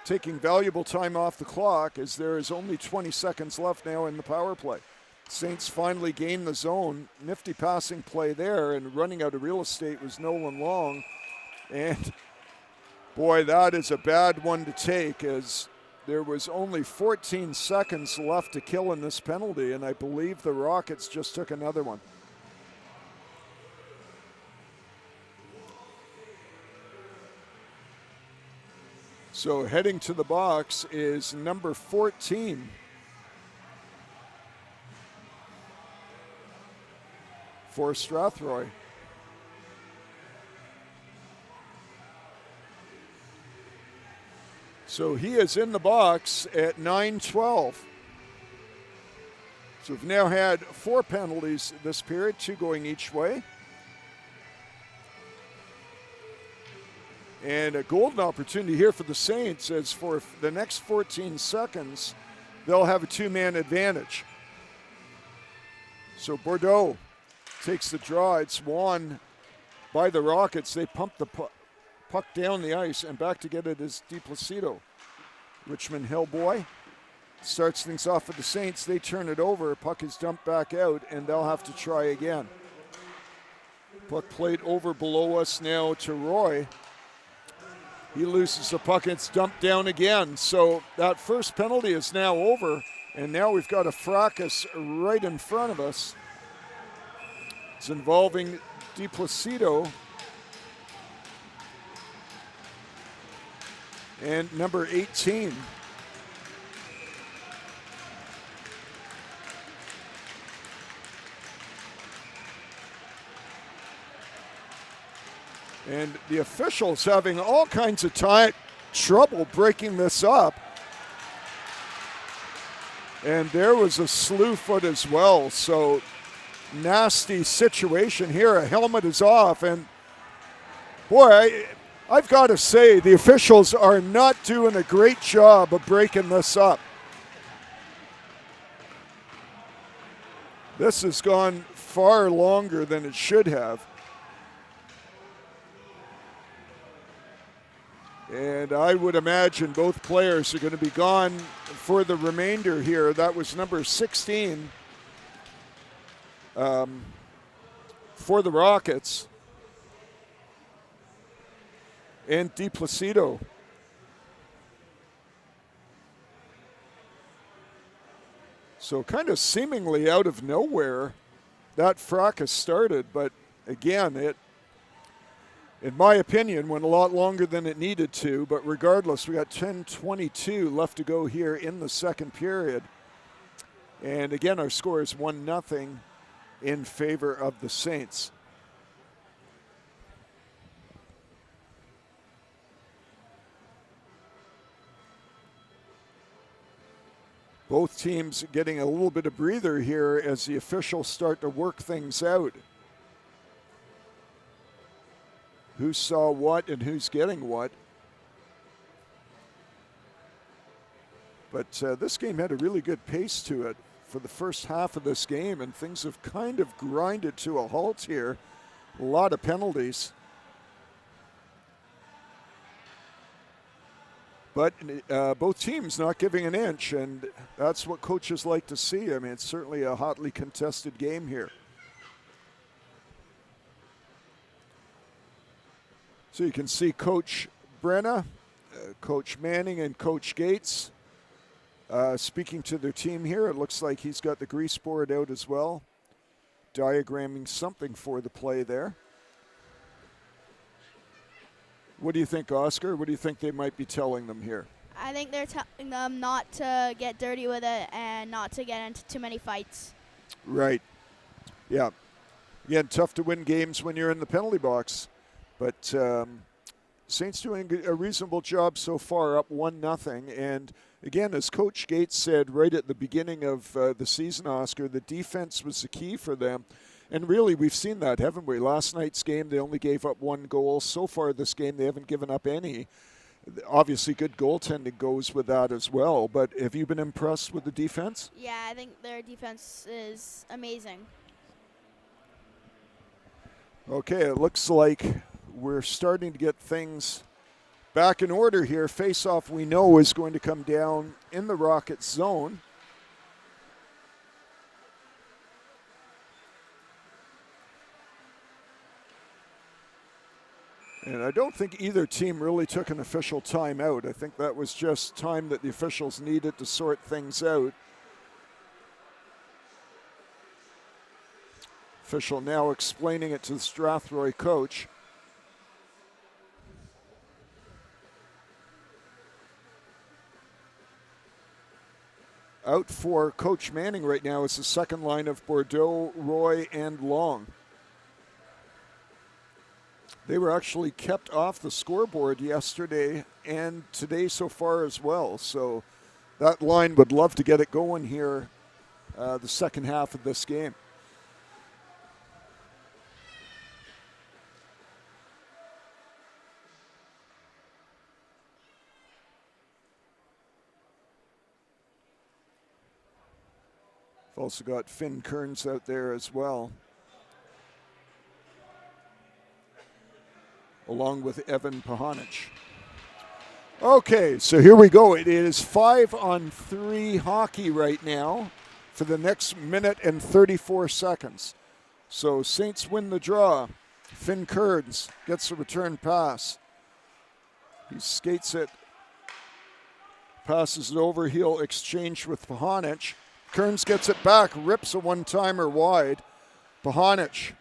taking valuable time off the clock as there is only 20 seconds left now in the power play. Saints finally gain the zone. Nifty passing play there, and running out of real estate was Nolan Long. And boy, that is a bad one to take as there was only 14 seconds left to kill in this penalty, and I believe the Rockets just took another one. So heading to the box is number 14 for Strathroy. So he is in the box at 9:12. So we've now had 4 penalties this period, 2 going each way. And a golden opportunity here for the Saints, as for the next 14 seconds, they'll have a 2-man advantage. So Bordeaux takes the draw. It's won by the Rockets. They pump the puck down the ice, and back to get it is DiPlacido. Richmond Hillboy starts things off with the Saints. They turn it over. Puck is dumped back out, and they'll have to try again. Puck played over below us now to Roy. He loses the puck. It's dumped down again. So that first penalty is now over, and now we've got a fracas right in front of us. It's involving DiPlacido and number 18. And the officials having all kinds of trouble breaking this up. And there was a slew foot as well. So nasty situation here. A helmet is off. And boy, I've got to say, the officials are not doing a great job of breaking this up. This has gone far longer than it should have. And I would imagine both players are going to be gone for the remainder here. That was number 16 for the Rockets. And DiPlacido. So kind of seemingly out of nowhere, that fracas started. But again, it, in my opinion, went a lot longer than it needed to. But regardless, we got 10:22 left to go here in the second period. And again, our score is 1-0 in favor of the Saints. Both teams getting a little bit of breather here as the officials start to work things out. Who saw what and who's getting what. But this game had a really good pace to it for the first half of this game, and things have kind of grinded to a halt here. A lot of penalties. But both teams not giving an inch, and that's what coaches like to see. I mean, it's certainly a hotly contested game here. So you can see Coach Brenna, Coach Manning, and Coach Gates speaking to their team here. It looks like he's got the grease board out as well, diagramming something for the play there. What do you think, Oscar? What do you think they might be telling them here? I think they're telling them not to get dirty with it and not to get into too many fights. Right. Yeah. Again, tough to win games when you're in the penalty box. But Saints doing a reasonable job so far, up 1-0. And again, as Coach Gates said right at the beginning of the season, Oscar, the defense was the key for them. And really, we've seen that, haven't we? Last night's game, they only gave up 1 goal. So far this game, they haven't given up any. Obviously, good goaltending goes with that as well. But have you been impressed with the defense? Yeah, I think their defense is amazing. Okay, it looks like we're starting to get things back in order here. Face-off, we know, is going to come down in the Rockets zone. And I don't think either team really took an official timeout. I think that was just time that the officials needed to sort things out. Official now explaining it to the Strathroy coach. Out for Coach Manning right now is the second line of Bordeaux, Roy, and Long. They were actually kept off the scoreboard yesterday and today so far as well. So that line would love to get it going here the second half of this game. We've also got Finn Kearns out there as well, along with Evan Pahanich. Okay, so here we go. It is 5-on-3 hockey right now for the next minute and 34 seconds. So Saints win the draw. Finn Kearns gets the return pass. He skates it, passes it over. He'll exchange with Pahanich. Kearns gets it back, rips a one-timer wide. Pahanich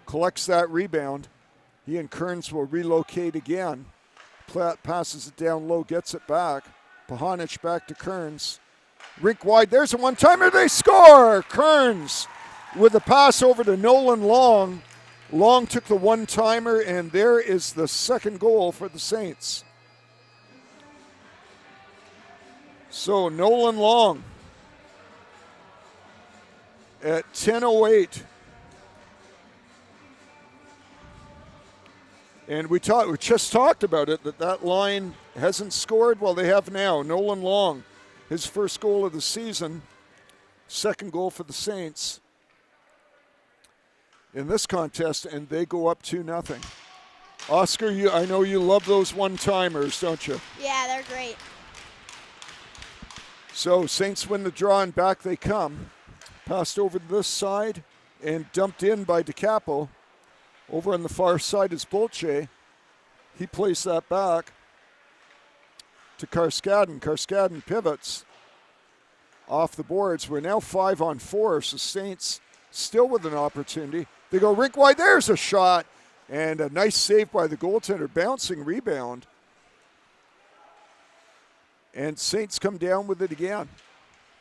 collects that rebound. He and Kearns will relocate again. Platt passes it down low, gets it back. Pahanich back to Kearns. Rink wide, there's a one-timer, they score! Kearns with a pass over to Nolan Long. Long took the one-timer, and there is the second goal for the Saints. So Nolan Long at 10:08. And we just talked about it, that line hasn't scored. Well, they have now. Nolan Long, his first goal of the season, second goal for the Saints in this contest, and they go up 2-0. Oscar, I know you love those one-timers, don't you? Yeah, they're great. So Saints win the draw, and back they come. Passed over to this side and dumped in by DiCapo. Over on the far side is Bolche. He plays that back to Karskadin. Karskadin pivots off the boards. We're now 5-on-4, so Saints still with an opportunity. They go rink wide. There's a shot. And a nice save by the goaltender. Bouncing rebound. And Saints come down with it again.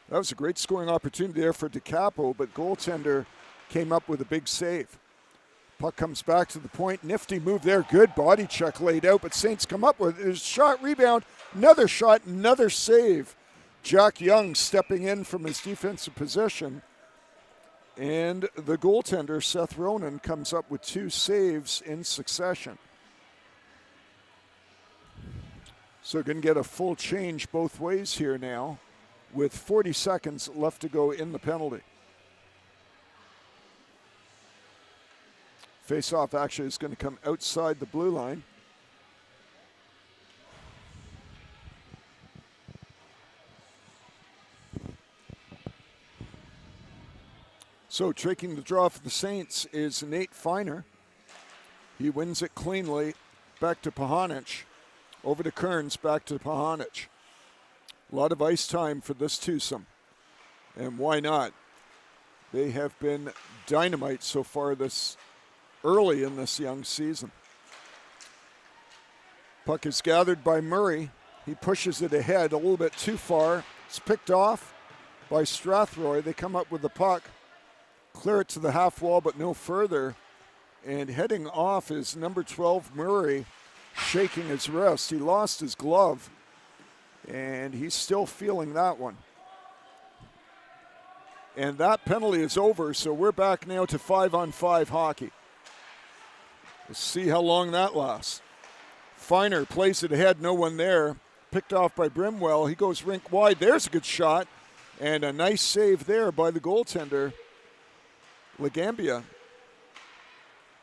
That was a great scoring opportunity there for DiCapo, but goaltender came up with a big save. Puck comes back to the point. Nifty move there. Good body check laid out, but Saints come up with it. There's a shot, rebound, another shot, another save. Jack Young stepping in from his defensive position. And the goaltender, Seth Ronan, comes up with 2 saves in succession. So going to get a full change both ways here now, with 40 seconds left to go in the penalty. Face-off actually is going to come outside the blue line. So taking the draw for the Saints is Nate Feiner. He wins it cleanly. Back to Pahanich. Over to Kearns, back to Pahanich. A lot of ice time for this twosome. And why not? They have been dynamite so far this early in this young season. Puck is gathered by Murray. He pushes it ahead a little bit too far. It's picked off by Strathroy. They come up with the puck. Clear it to the half wall, but no further. And heading off is number 12, Murray, shaking his wrist. He lost his glove, and he's still feeling that one. And that penalty is over, so we're back now to 5-on-5 hockey. We'll see how long that lasts. Feiner plays it ahead, no one there. Picked off by Brimwell. He goes rink wide. There's a good shot, and a nice save there by the goaltender, Legambia.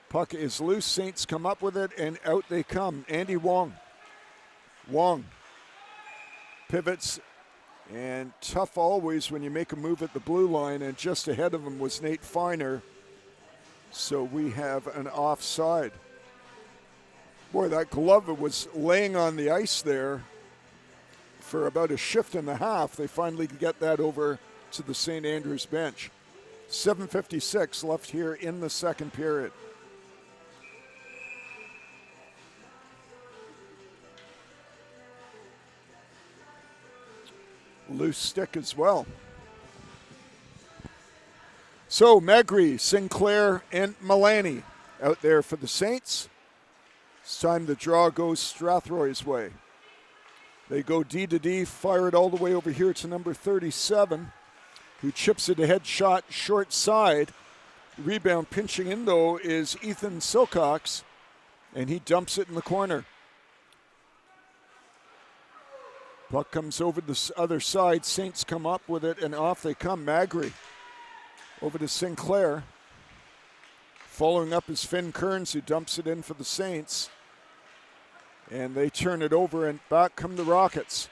Puck is loose. Saints come up with it, and out they come. Andy Wong. Wong pivots, and tough always when you make a move at the blue line, and just ahead of him was Nate Feiner. So we have an offside. Boy, that glove was laying on the ice there for about a shift and a half. They finally get that over to the St. Andrews bench. 7:56 left here in the second period. Loose stick as well. So Megri, Sinclair, and Milani out there for the Saints. This time the draw goes Strathroy's way. They go D to D, fire it all the way over here to number 37. who chips it ahead shot short side. Rebound pinching in, though, is Ethan Silcox, and he dumps it in the corner. Puck comes over the other side. Saints come up with it, and off they come. Magri over to Sinclair. Following up is Finn Kearns, who dumps it in for the Saints. And they turn it over, and back come the Rockets.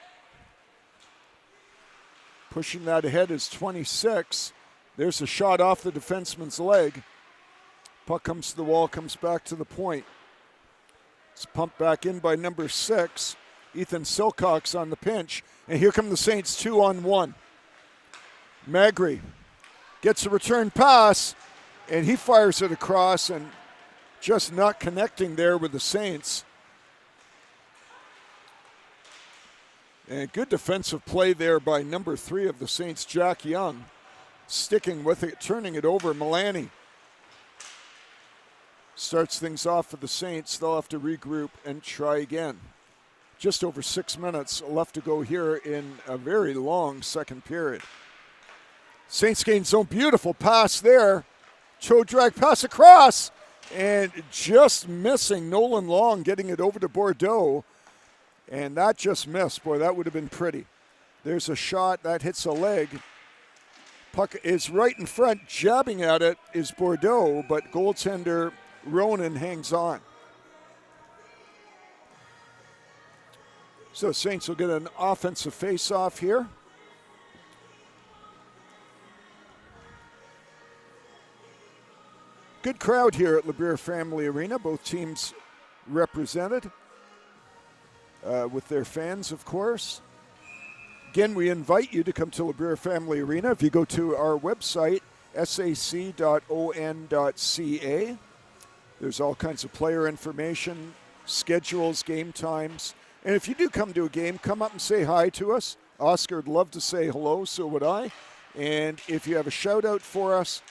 Pushing that ahead is 26. There's a shot off the defenseman's leg. Puck comes to the wall, comes back to the point. It's pumped back in by number 6, Ethan Silcox on the pinch. And here come the Saints 2-on-1. Magri gets a return pass, and he fires it across and just not connecting there with the Saints. And good defensive play there by number 3 of the Saints, Jack Young. Sticking with it, turning it over. Milani starts things off for the Saints. They'll have to regroup and try again. Just over 6 minutes left to go here in a very long second period. Saints gain zone. Beautiful pass there. Toe drag pass across. And just missing Nolan Long getting it over to Bordeaux. And that just missed. Boy, that would have been pretty. There's a shot that hits a leg. Puck is right in front. Jabbing at it is Bordeaux, but goaltender Ronan hangs on. So Saints will get an offensive face-off here. Good crowd here at LeBeer Family Arena. Both teams represented with their fans, of course. Again, we invite you to come to LeBeer Family Arena. If you go to our website, sac.on.ca, there's all kinds of player information, schedules, game times. And if you do come to a game, come up and say hi to us. Oscar would love to say hello, so would I. And if you have a shout-out for us,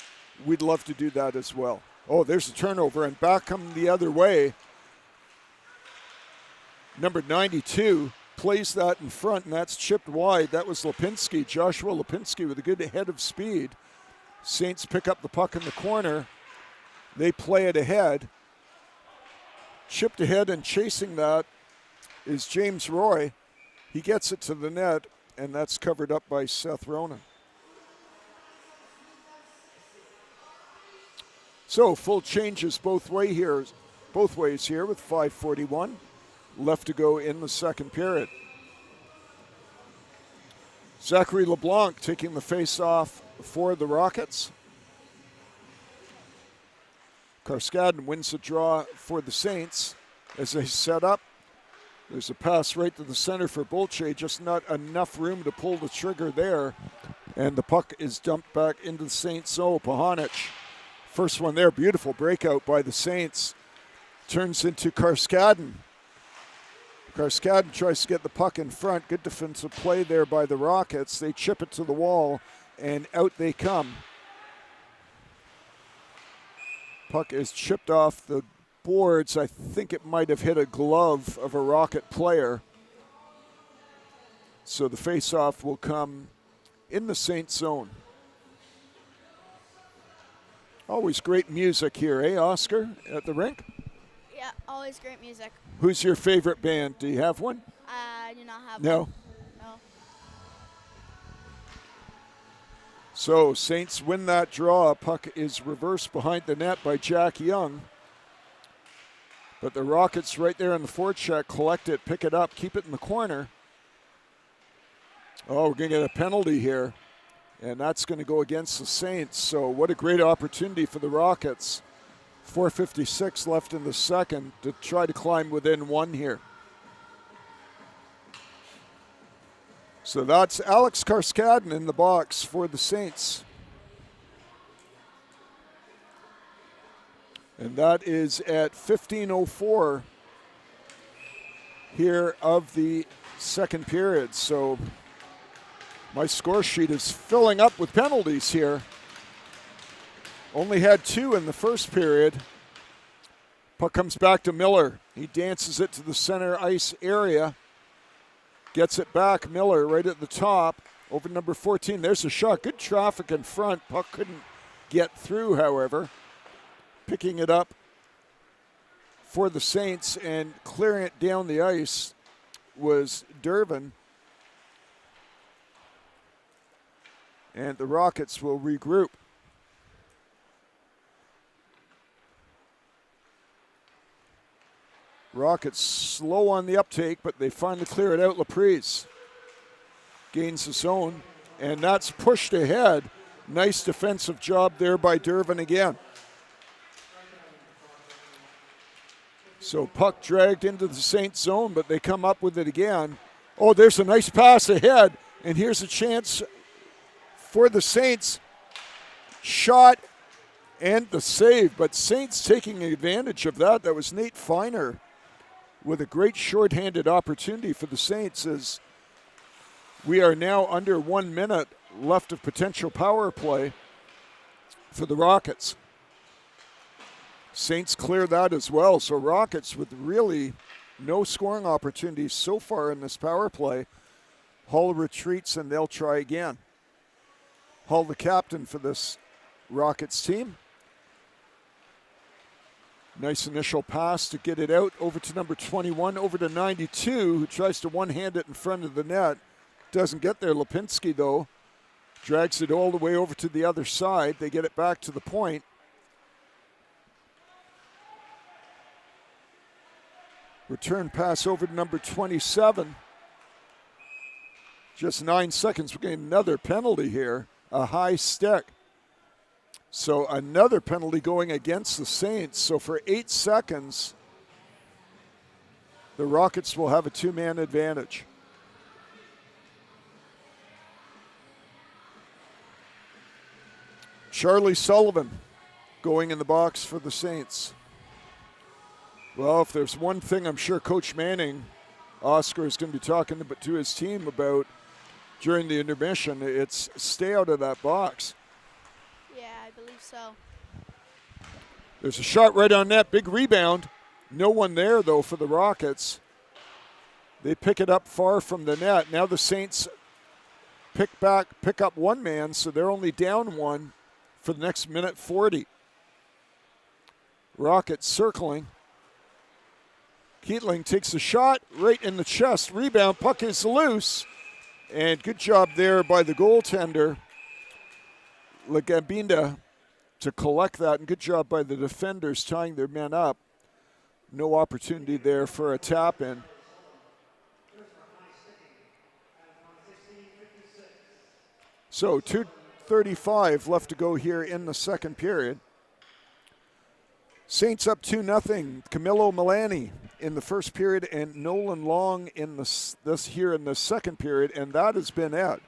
we'd love to do that as well. Oh, there's a turnover, and back come the other way. Number 92 plays that in front, and that's chipped wide. That was Lipinski, Joshua Lipinski, with a good head of speed. Saints pick up the puck in the corner. They play it ahead. Chipped ahead and chasing that is James Roy. He gets it to the net, and that's covered up by Seth Ronan. So full changes both ways here with 5:41 left to go in the second period. Zachary LeBlanc taking the face-off for the Rockets. Karskadin wins the draw for the Saints as they set up. There's a pass right to the center for Bolche, just not enough room to pull the trigger there. And the puck is dumped back into the Saints zone. Pahonic, first one there, beautiful breakout by the Saints. Turns into Karskadin. Karskadin tries to get the puck in front. Good defensive play there by the Rockets. They chip it to the wall, and out they come. Puck is chipped off the boards. I think it might have hit a glove of a Rocket player. So the face-off will come in the Saints zone. Always great music here, eh, Oscar, at the rink? Yeah, always great music. Who's your favorite band? Do you have one? I do not have No? one. No. So Saints win that draw. Puck is reversed behind the net by Jack Young. But the Rockets right there in the forecheck collect it, pick it up, keep it in the corner. Oh, we're going to get a penalty here. And that's going to go against the Saints. So what a great opportunity for the Rockets. 4:56 left in the second to try to climb within one here. So that's Alex Karskadin in the box for the Saints. And that is at 15:04 here of the second period. So my score sheet is filling up with penalties here. Only had 2 in the first period. Puck comes back to Miller. He dances it to the center ice area. Gets it back, Miller right at the top. over number 14. There's a shot. Good traffic in front. Puck couldn't get through, however. Picking it up for the Saints and clearing it down the ice was Durbin. And the Rockets will regroup. Rockets slow on the uptake, but they finally clear it out. Laprise gains the zone, and that's pushed ahead. Nice defensive job there by Durbin again. So puck dragged into the Saints zone, but they come up with it again. Oh, there's a nice pass ahead, and here's a chance for the Saints. Shot and the save, but Saints taking advantage of that. That was Nate Feiner with a great shorthanded opportunity for the Saints, as we are now under 1 minute left of potential power play for the Rockets. Saints clear that as well, so Rockets with really no scoring opportunities so far in this power play. Hull retreats and they'll try again. Hull, the captain for this Rockets team. Nice initial pass to get it out over to number 21, over to 92, who tries to one-hand it in front of the net. Doesn't get there. Lipinski, though, drags it all the way over to the other side. They get it back to the point. Return pass over to number 27. Just 9 seconds. We're getting another penalty here. A high stick. So another penalty going against the Saints. So for 8 seconds, the Rockets will have a two-man advantage. Charlie Sullivan going in the box for the Saints. Well, if there's one thing I'm sure Coach Manning, Oscar, is going to be talking to his team about during the intermission, it's stay out of that box. Yeah, I believe so. There's a shot right on net. Big rebound. No one there, though, for the Rockets. They pick it up far from the net. Now the Saints pick up one man, so they're only down one for the next minute 40. Rockets circling. Keatling takes a shot right in the chest. Rebound. Puck is loose. And good job there by the goaltender, Legambinda, to collect that. And good job by the defenders tying their men up. No opportunity there for a tap-in. So 2:35 left to go here in the second period. Saints up 2-0. Camilo Milani in the first period and Nolan Long in this here in the second period, and that has been it.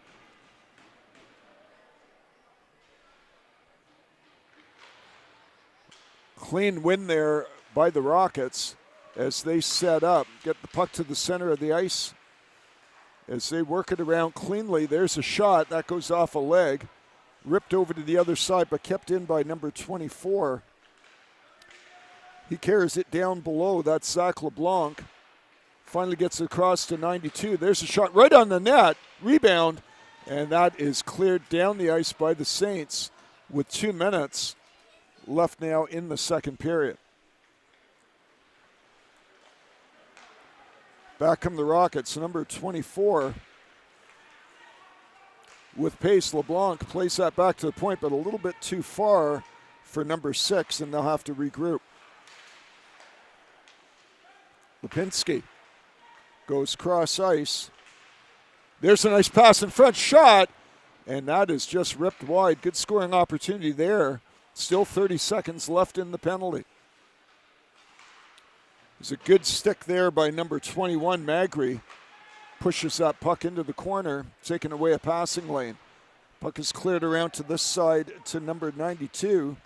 Clean win there by the Rockets as they set up, get the puck to the center of the ice. As they work it around cleanly, there's a shot that goes off a leg, ripped over to the other side, but kept in by number 24. He carries it down below. That's Zach LeBlanc. Finally gets across to 92. There's a shot right on the net. Rebound. And that is cleared down the ice by the Saints with 2 minutes left now in the second period. Back come the Rockets. Number 24 with pace. LeBlanc plays that back to the point, but a little bit too far for number 6, and they'll have to regroup. Lipinski goes cross ice. There's a nice pass in front, shot, and that is just ripped wide. Good scoring opportunity there. Still 30 seconds left in the penalty. There's a good stick there by number 21, Magri. Pushes that puck into the corner, taking away a passing lane. Puck is cleared around to this side to number 92,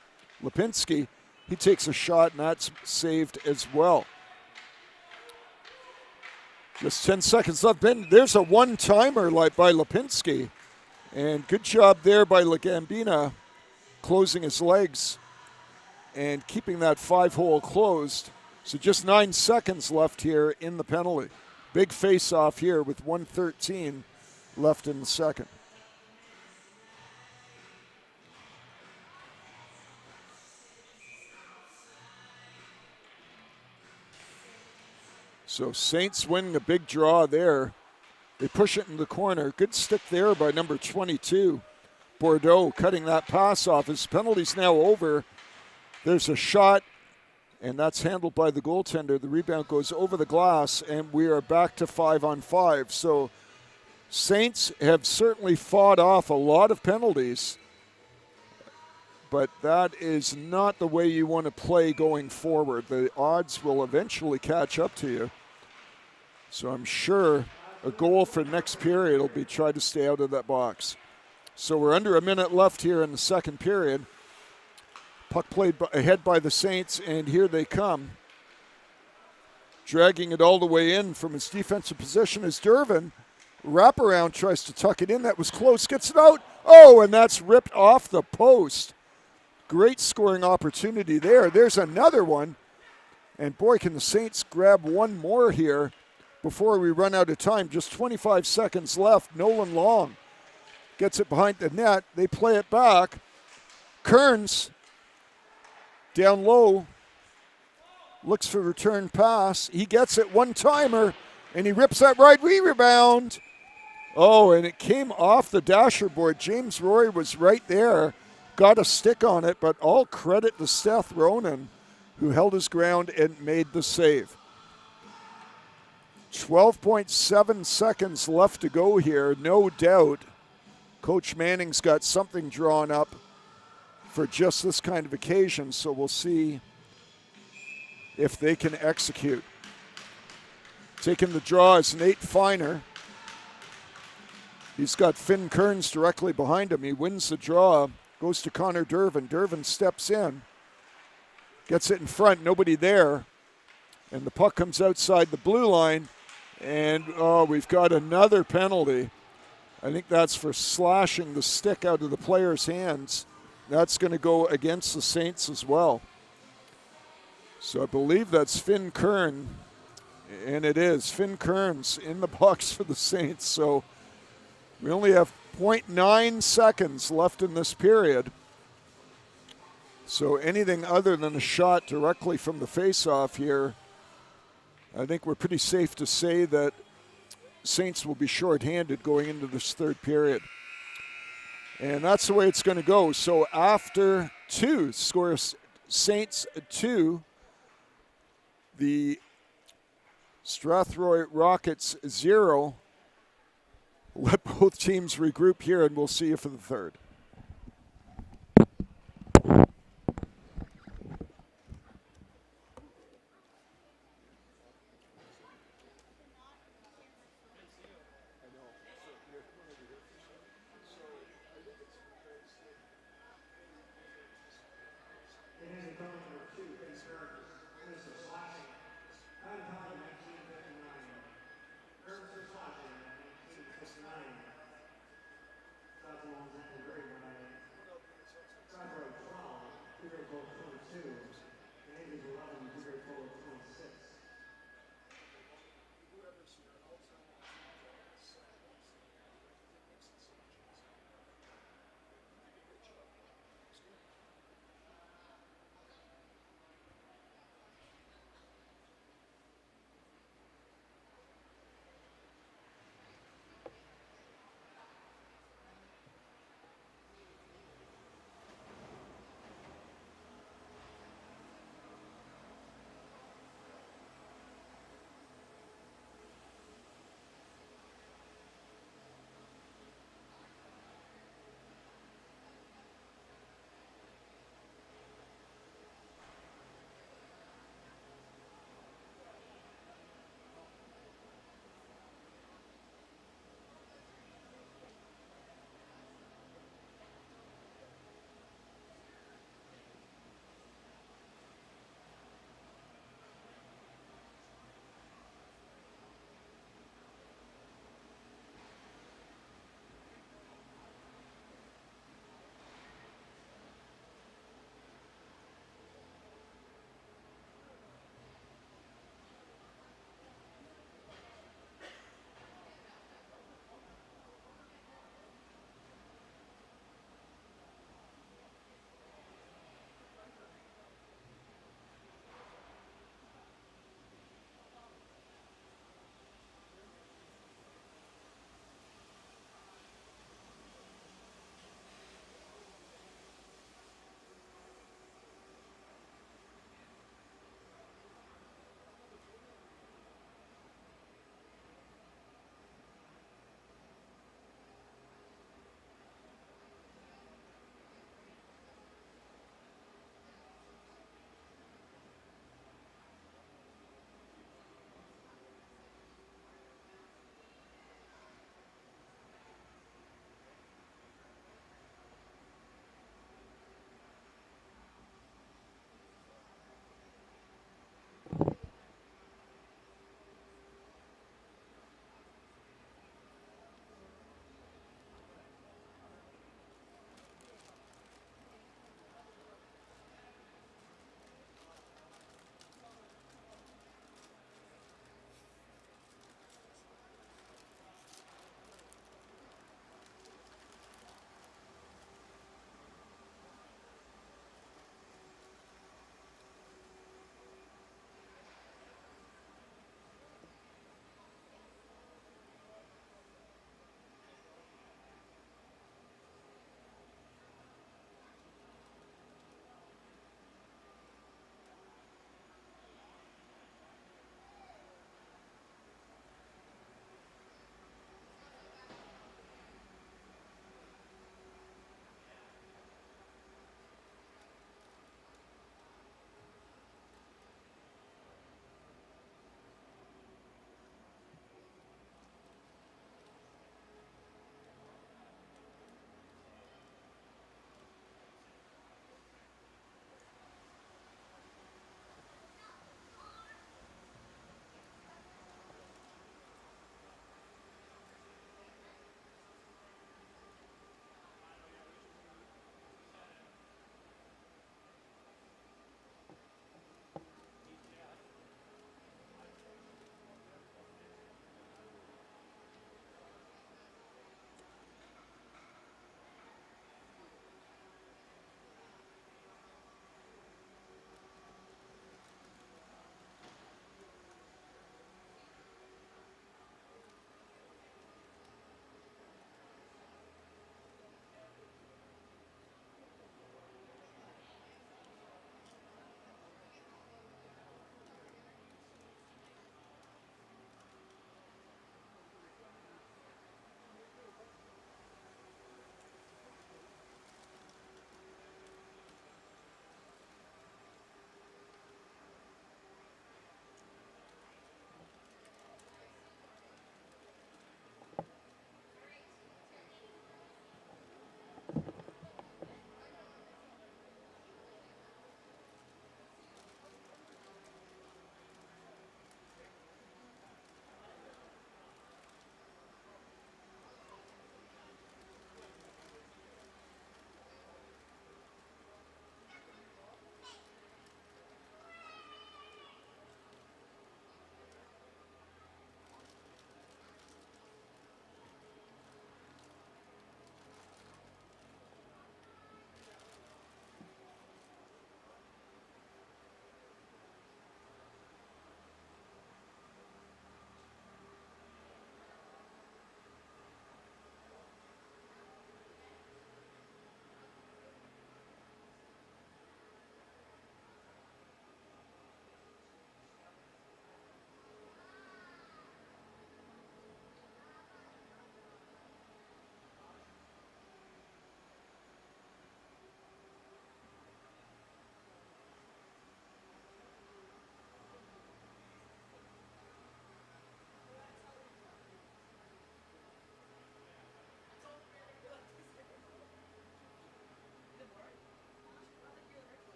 Lipinski. He takes a shot, and that's saved as well. Just 10 seconds left. There's a one-timer by Lipinski. And good job there by Legambina, closing his legs and keeping that 5-hole closed. So just 9 seconds left here in the penalty. Big face-off here with 1:13 left in the second. So Saints winning a big draw there. They push it in the corner. Good stick there by number 22, Bordeaux, cutting that pass off. His penalty's now over. There's a shot, and that's handled by the goaltender. The rebound goes over the glass, and we are back to 5-on-5. So Saints have certainly fought off a lot of penalties, but that is not the way you want to play going forward. The odds will eventually catch up to you. So I'm sure a goal for next period will be try to stay out of that box. So we're under a minute left here in the second period. Puck played ahead by the Saints, and here they come. Dragging it all the way in from his defensive position is Dervin. Wraparound tries to tuck it in. That was close. Gets it out. Oh, and that's ripped off the post. Great scoring opportunity there. There's another one. And boy, can the Saints grab one more here before we run out of time. Just 25 seconds left. Nolan Long gets it behind the net. They play it back. Kearns down low looks for return pass. He gets it, one-timer, and he rips that right rebound. Oh, and it came off the dasher board. James Roy was right there, got a stick on it, but all credit to Seth Ronan, who held his ground and made the save. 12.7 seconds left to go here. No doubt Coach Manning's got something drawn up for just this kind of occasion, so we'll see if they can execute. Taking the draw is Nate Feiner. He's got Finn Kearns directly behind him. He wins the draw, goes to Connor Dervin. Dervin steps in, gets it in front, nobody there, and the puck comes outside the blue line. And, we've got another penalty. I think that's for slashing the stick out of the player's hands. That's going to go against the Saints as well. So I believe that's Finn Kern, and it is. Finn Kearns in the box for the Saints. So we only have 0.9 seconds left in this period. So anything other than a shot directly from the faceoff here, I think we're pretty safe to say that Saints will be shorthanded going into this third period. And that's the way it's going to go. So after two, scores Saints 2, the Strathroy Rockets 0. Let both teams regroup here, and we'll see you for the third.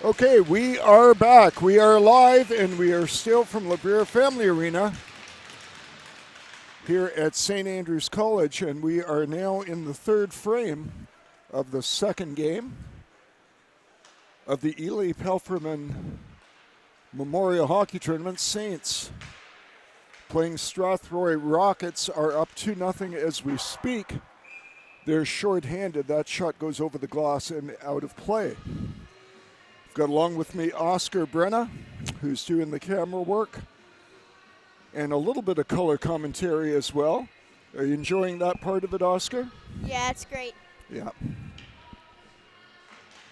Okay, we are back. We are live, and we are still from Labrera Family Arena here at St. Andrews College, and we are now in the third frame of the second game of the Ely Palfreyman Memorial Hockey Tournament. Saints playing Strathroy Rockets are up 2-0 as we speak. They're short-handed. That shot goes over the glass and out of play. I've got along with me Oscar Brenna, who's doing the camera work, and a little bit of color commentary as well. Are you enjoying that part of it, Oscar? Yeah, it's great. Yeah.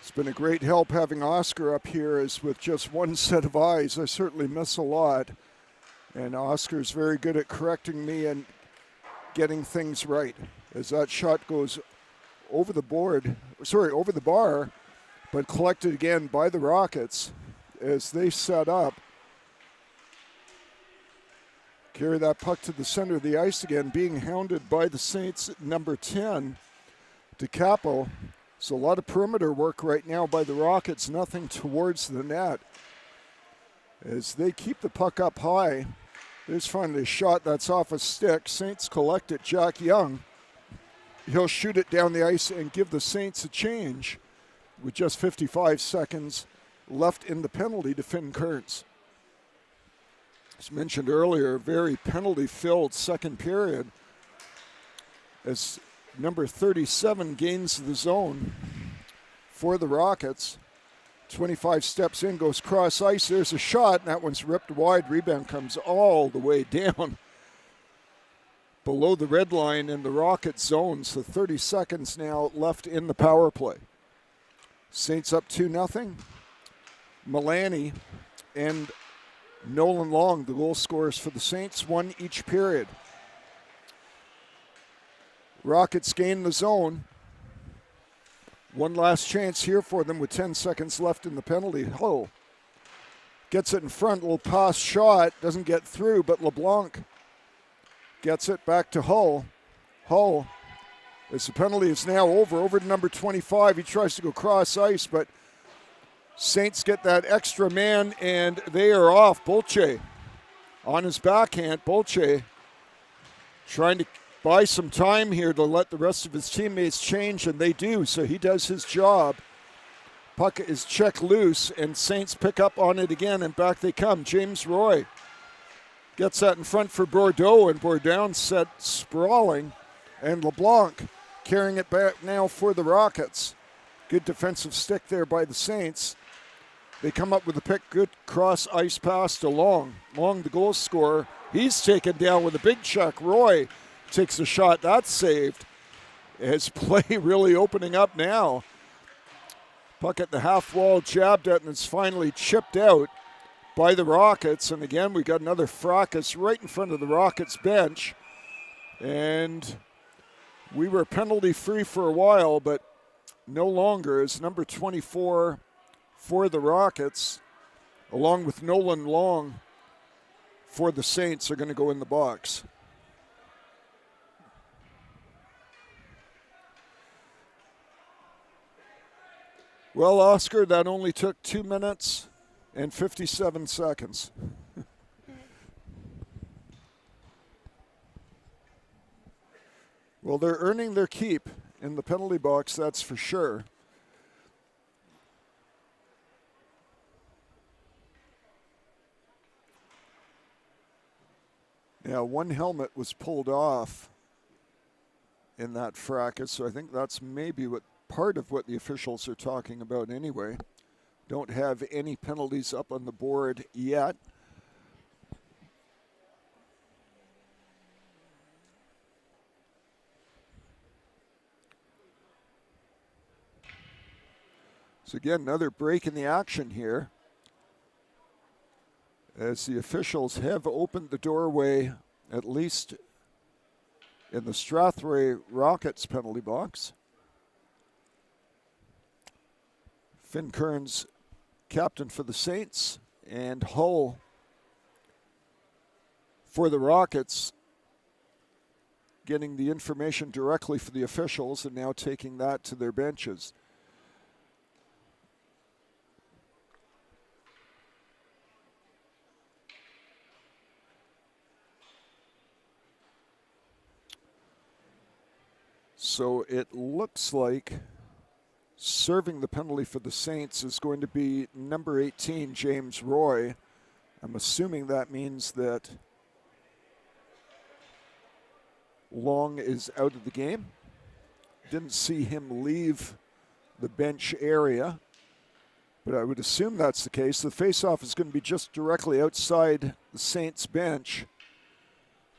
It's been a great help having Oscar up here, as with just one set of eyes, I certainly miss a lot. And Oscar's very good at correcting me and getting things right. As that shot goes over the bar, but collected again by the Rockets as they set up. Carry that puck to the center of the ice again, being hounded by the Saints, number 10, DeCapo. So a lot of perimeter work right now by the Rockets, nothing towards the net. As they keep the puck up high, there's finally a shot that's off a stick. Saints collect it. Jack Young, he'll shoot it down the ice and give the Saints a change with just 55 seconds left in the penalty to Finn Kearns. As mentioned earlier, very penalty-filled second period as number 37 gains the zone for the Rockets. 25 steps in, goes cross ice. There's a shot, and that one's ripped wide. Rebound comes all the way down below the red line in the Rocket zone. So 30 seconds now left in the power play. Saints up 2-0. Milani and Nolan Long, the goal scorers for the Saints, one each period. Rockets gain the zone. One last chance here for them with 10 seconds left in the penalty. Hull gets it in front, little pass shot, doesn't get through, but LeBlanc gets it back to Hull. Hull, as the penalty is now over to number 25. He tries to go cross ice, but Saints get that extra man, and they are off. Bolche on his backhand. Bolche trying to buy some time here to let the rest of his teammates change, and they do, so he does his job. Puck is checked loose, and Saints pick up on it again, and back they come. James Roy gets that in front for Bordeaux, and Bordeaux set sprawling, and LeBlanc carrying it back now for the Rockets. Good defensive stick there by the Saints. They come up with a pick, good cross ice pass to Long. Long, the goal scorer, he's taken down with a big check. Roy takes a shot, that's saved. His play really opening up now. Puck at the half wall, jabbed at, and it's finally chipped out by the Rockets. And again, we got another fracas right in front of the Rockets bench. And we were penalty free for a while, but no longer, as number 24 for the Rockets, along with Nolan Long for the Saints, are going to go in the box. Well, Oscar, that only took 2 minutes and 57 seconds. Well, they're earning their keep in the penalty box, that's for sure. Yeah, one helmet was pulled off in that fracas, so I think that's maybe what part of what the officials are talking about anyway. Don't have any penalties up on the board yet. So again, another break in the action here, as the officials have opened the doorway, at least in the Strathroy Rockets penalty box. Finn Kearns, captain for the Saints, and Hull for the Rockets, getting the information directly for the officials and now taking that to their benches. So it looks like serving the penalty for the Saints is going to be number 18, James Roy. I'm assuming that means that Long is out of the game. Didn't see him leave the bench area, but I would assume that's the case. The faceoff is going to be just directly outside the Saints bench.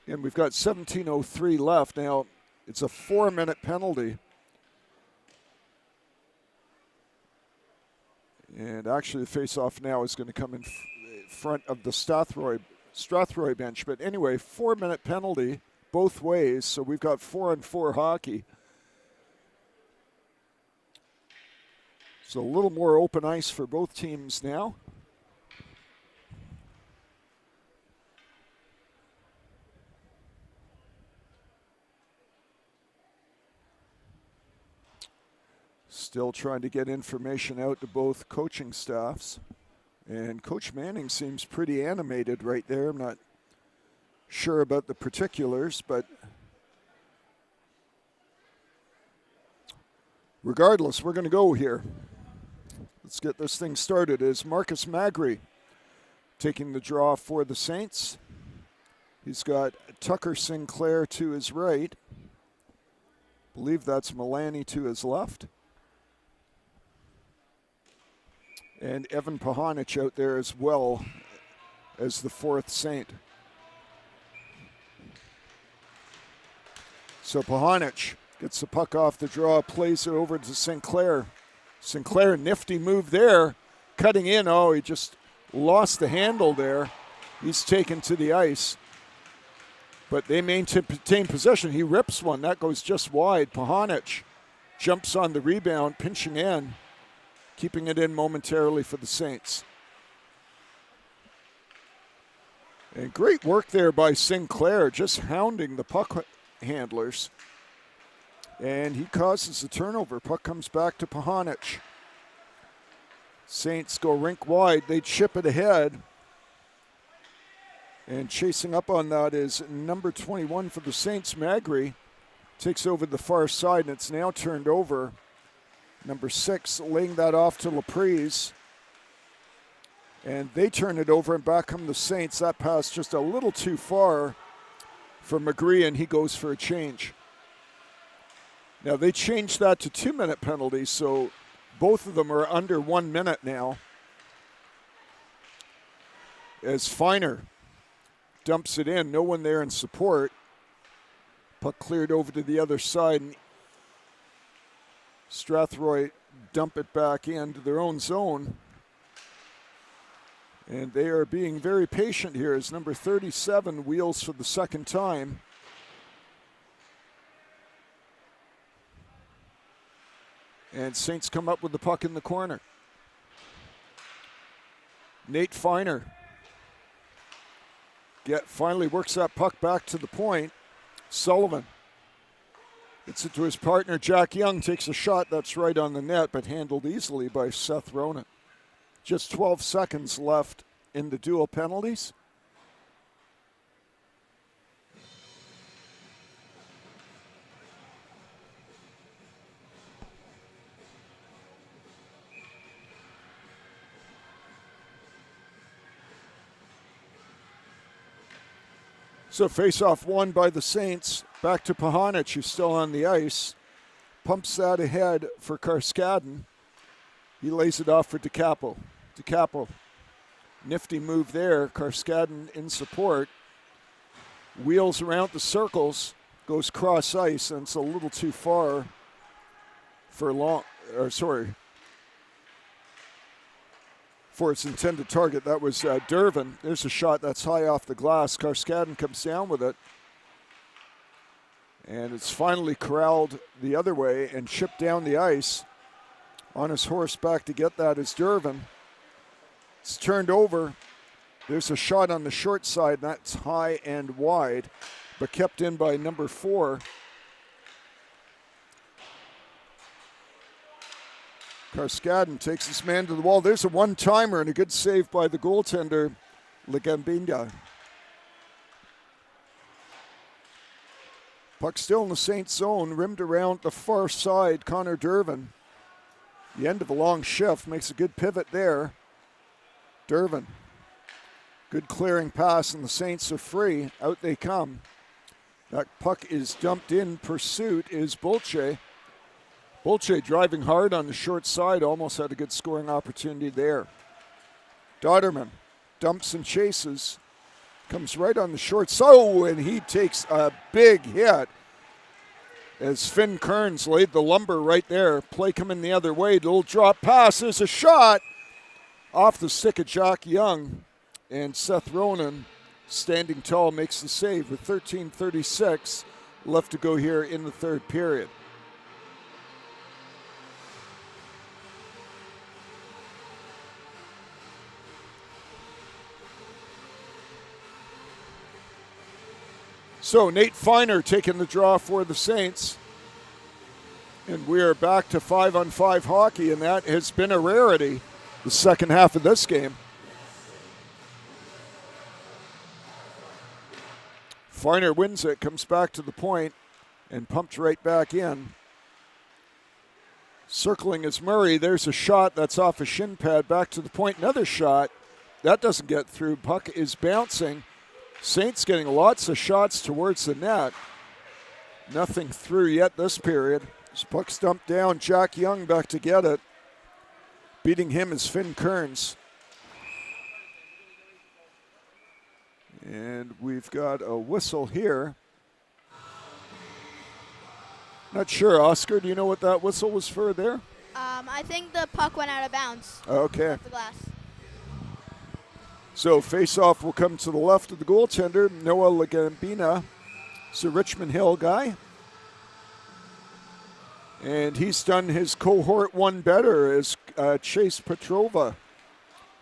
And we've got 17:03 left. Now, it's a 4-minute penalty. And actually, the faceoff now is going to come in front of the Strathroy bench. But anyway, 4-minute penalty both ways. So we've got 4-on-4 hockey. So a little more open ice for both teams now. Still trying to get information out to both coaching staffs. And Coach Manning seems pretty animated right there. I'm not sure about the particulars, but regardless, we're going to go here. Let's get this thing started. Is Marcus Magri taking the draw for the Saints. He's got Tucker Sinclair to his right. I believe that's Milani to his left. And Evan Pahanich out there as well as the fourth Saint. So Pahanich gets the puck off the draw, plays it over to Sinclair. Sinclair, nifty move there, cutting in. Oh, he just lost the handle there. He's taken to the ice. But they maintain possession. He rips one. That goes just wide. Pahanich jumps on the rebound, pinching in, keeping it in momentarily for the Saints. And great work there by Sinclair, just hounding the puck handlers. And he causes the turnover. Puck comes back to Pahanich. Saints go rink wide. They chip it ahead. And chasing up on that is number 21 for the Saints, Magri. Takes over the far side, and it's now turned over. Number 6 laying that off to Laprise. And they turn it over, and back come the Saints. That pass just a little too far for McGree, and he goes for a change. Now, they changed that to 2-minute penalties, so both of them are under 1 minute now. As Feiner dumps it in, no one there in support. Puck cleared over to the other side, and Strathroy dump it back into their own zone. And they are being very patient here as number 37 wheels for the second time. And Saints come up with the puck in the corner. Nate Feiner finally works that puck back to the point. Sullivan gets it to his partner. Jack Young takes a shot that's right on the net, but handled easily by Seth Ronan. Just 12 seconds left in the dual penalties. So face-off won by the Saints. Back to Pahanich, who's still on the ice. Pumps that ahead for Karskadin. He lays it off for DeCapo. DeCapo, nifty move there. Karskadin in support. Wheels around the circles, goes cross ice, and it's a little too far for for its intended target. That was Dervin. There's a shot that's high off the glass. Karskadin comes down with it. And it's finally corralled the other way and chipped down the ice. On his horse back to get that is Dervin. It's turned over. There's a shot on the short side, and that's high and wide, but kept in by number 4. Karskadin takes this man to the wall. There's a one-timer and a good save by the goaltender, Legambinda. Puck still in the Saints zone, rimmed around the far side. Connor Dervin. The end of a long shift, makes a good pivot there. Dervin. Good clearing pass, and the Saints are free. Out they come. That puck is dumped in pursuit is Bolche. Bolche driving hard on the short side, almost had a good scoring opportunity there. Dodderman dumps and chases. Comes right on the short side, and he takes a big hit as Finn Kearns laid the lumber right there. Play coming the other way, little drop pass, there's a shot off the stick of Jack Young, and Seth Ronan, standing tall, makes the save with 13:36 left to go here in the third period. So Nate Feiner taking the draw for the Saints. And we are back to 5-on-5 hockey, and that has been a rarity the second half of this game. Feiner wins it, comes back to the point, and pumped right back in. Circling is Murray. There's a shot that's off a shin pad, back to the point. Another shot. That doesn't get through. Puck is bouncing. Saints getting lots of shots towards the net. Nothing through yet this period. This puck's dumped down. Jack Young back to get it. Beating him is Finn Kearns. And we've got a whistle here. Not sure, Oscar, do you know what that whistle was for there? I think the puck went out of bounds. Okay. Off the glass. So face-off will come to the left of the goaltender, Noah Lagambina. It's a Richmond Hill guy. And he's done his cohort one better as Chase Petrova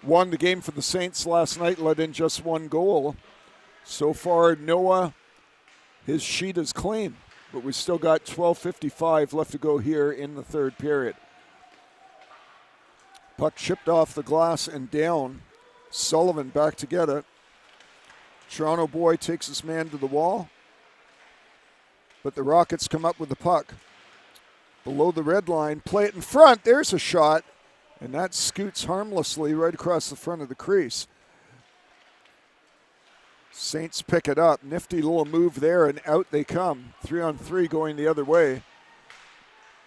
won the game for the Saints last night, let in just one goal. So far, Noah, his sheet is clean, but we still got 12:55 left to go here in the third period. Puck chipped off the glass and down. Sullivan back to get it. Toronto boy takes his man to the wall, but the Rockets come up with the puck. Below the red line, play it in front. There's a shot, and that scoots harmlessly right across the front of the crease. Saints pick it up. Nifty little move there, and out they come. 3-on-3 going the other way.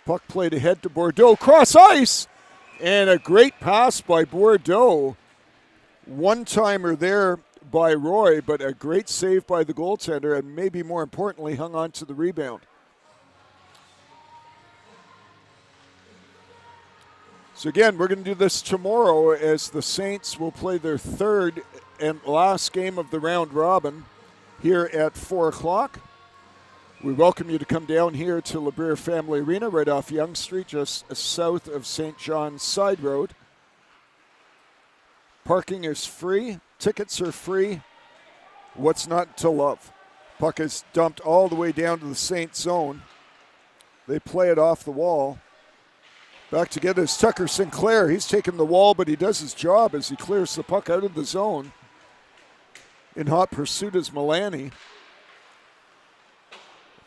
Puck played ahead to Bordeaux. Cross ice! And a great pass by Bordeaux. One-timer there by Roy, but a great save by the goaltender, and maybe more importantly, hung on to the rebound. So again, we're going to do this tomorrow as the Saints will play their third and last game of the round robin here at 4 o'clock. We welcome you to come down here to LeBrier Family Arena right off Yonge Street, just south of St. John's Side Road. Parking is free. Tickets are free. What's not to love? Puck is dumped all the way down to the Saints zone. They play it off the wall. Back to get is Tucker Sinclair. He's taken the wall, but he does his job as he clears the puck out of the zone. In hot pursuit is Milani.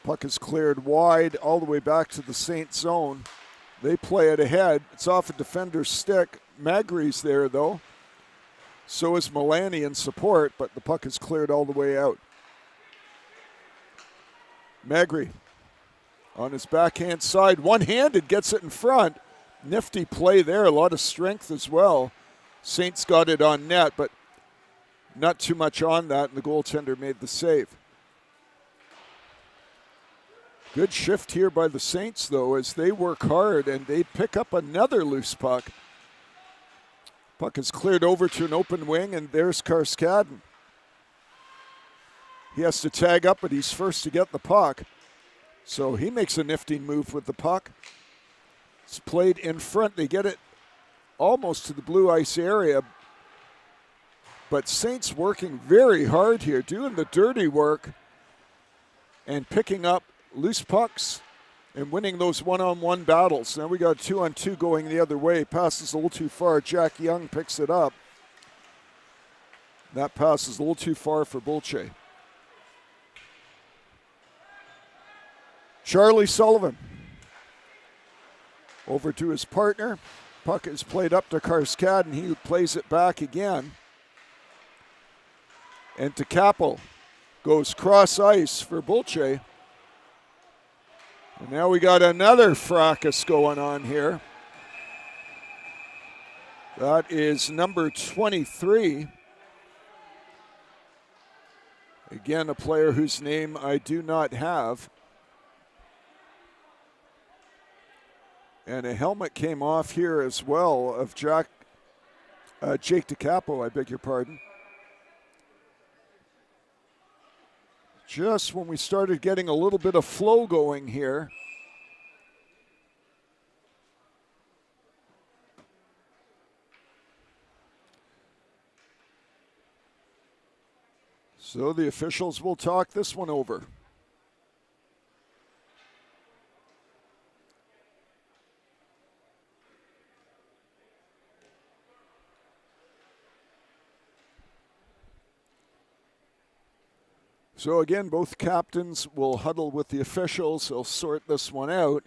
Puck is cleared wide all the way back to the Saints zone. They play it ahead. It's off a defender's stick. Magri's there, though. So is Milani in support, but the puck is cleared all the way out. Magri on his backhand side, one-handed, gets it in front. Nifty play there, a lot of strength as well. Saints got it on net, but not too much on that, and the goaltender made the save. Good shift here by the Saints, though, as they work hard, and they pick up another loose puck. Puck is cleared over to an open wing, and there's Karskadin. He has to tag up, but he's first to get the puck. So he makes a nifty move with the puck. It's played in front. They get it almost to the blue ice area. But Saints working very hard here, doing the dirty work and picking up loose pucks and winning those one-on-one battles. Now we got 2-on-2 going the other way. Passes a little too far. Jack Young picks it up. That pass is a little too far for Bolche. Charlie Sullivan over to his partner. Puck is played up to Karskadin. He plays it back again. And to Capel. Goes cross ice for Bulche. And now we got another fracas going on here. That is number 23. Again, a player whose name I do not have. And a helmet came off here as well of Jake DiCapo, I beg your pardon. Just when we started getting a little bit of flow going here. So the officials will talk this one over. So again, both captains will huddle with the officials. They'll sort this one out.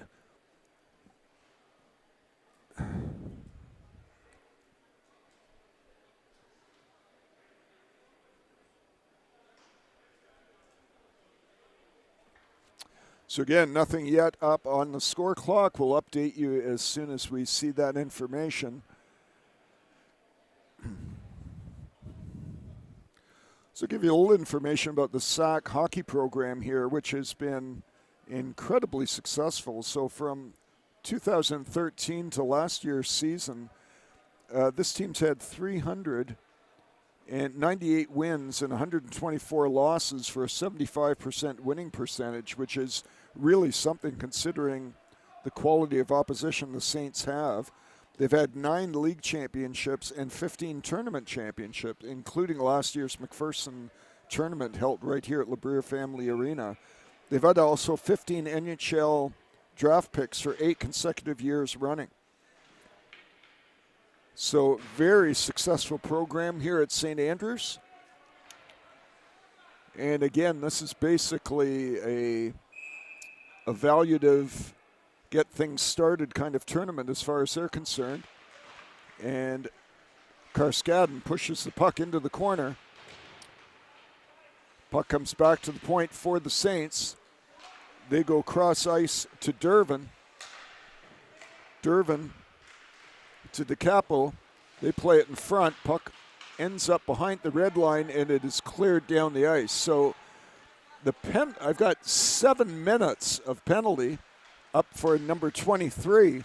So again, nothing yet up on the score clock. We'll update you as soon as we see that information. So give you a little information about the SAC hockey program here, which has been incredibly successful. So from 2013 to last year's season, this team's had 398 wins and 124 losses for a 75% winning percentage, which is really something considering the quality of opposition the Saints have. They've had 9 league championships and 15 tournament championships, including last year's McPherson tournament held right here at LeBrier Family Arena. They've had also 15 NHL draft picks for 8 consecutive years running. So very successful program here at St. Andrews. And again, this is basically a evaluative, get things started kind of tournament as far as they're concerned. And Karskadin pushes the puck into the corner. Puck comes back to the point for the Saints. They go cross ice to Dervin. Dervin to DiCapo. They play it in front. Puck ends up behind the red line, and it is cleared down the ice. So I've got 7 minutes of penalty up for number 23.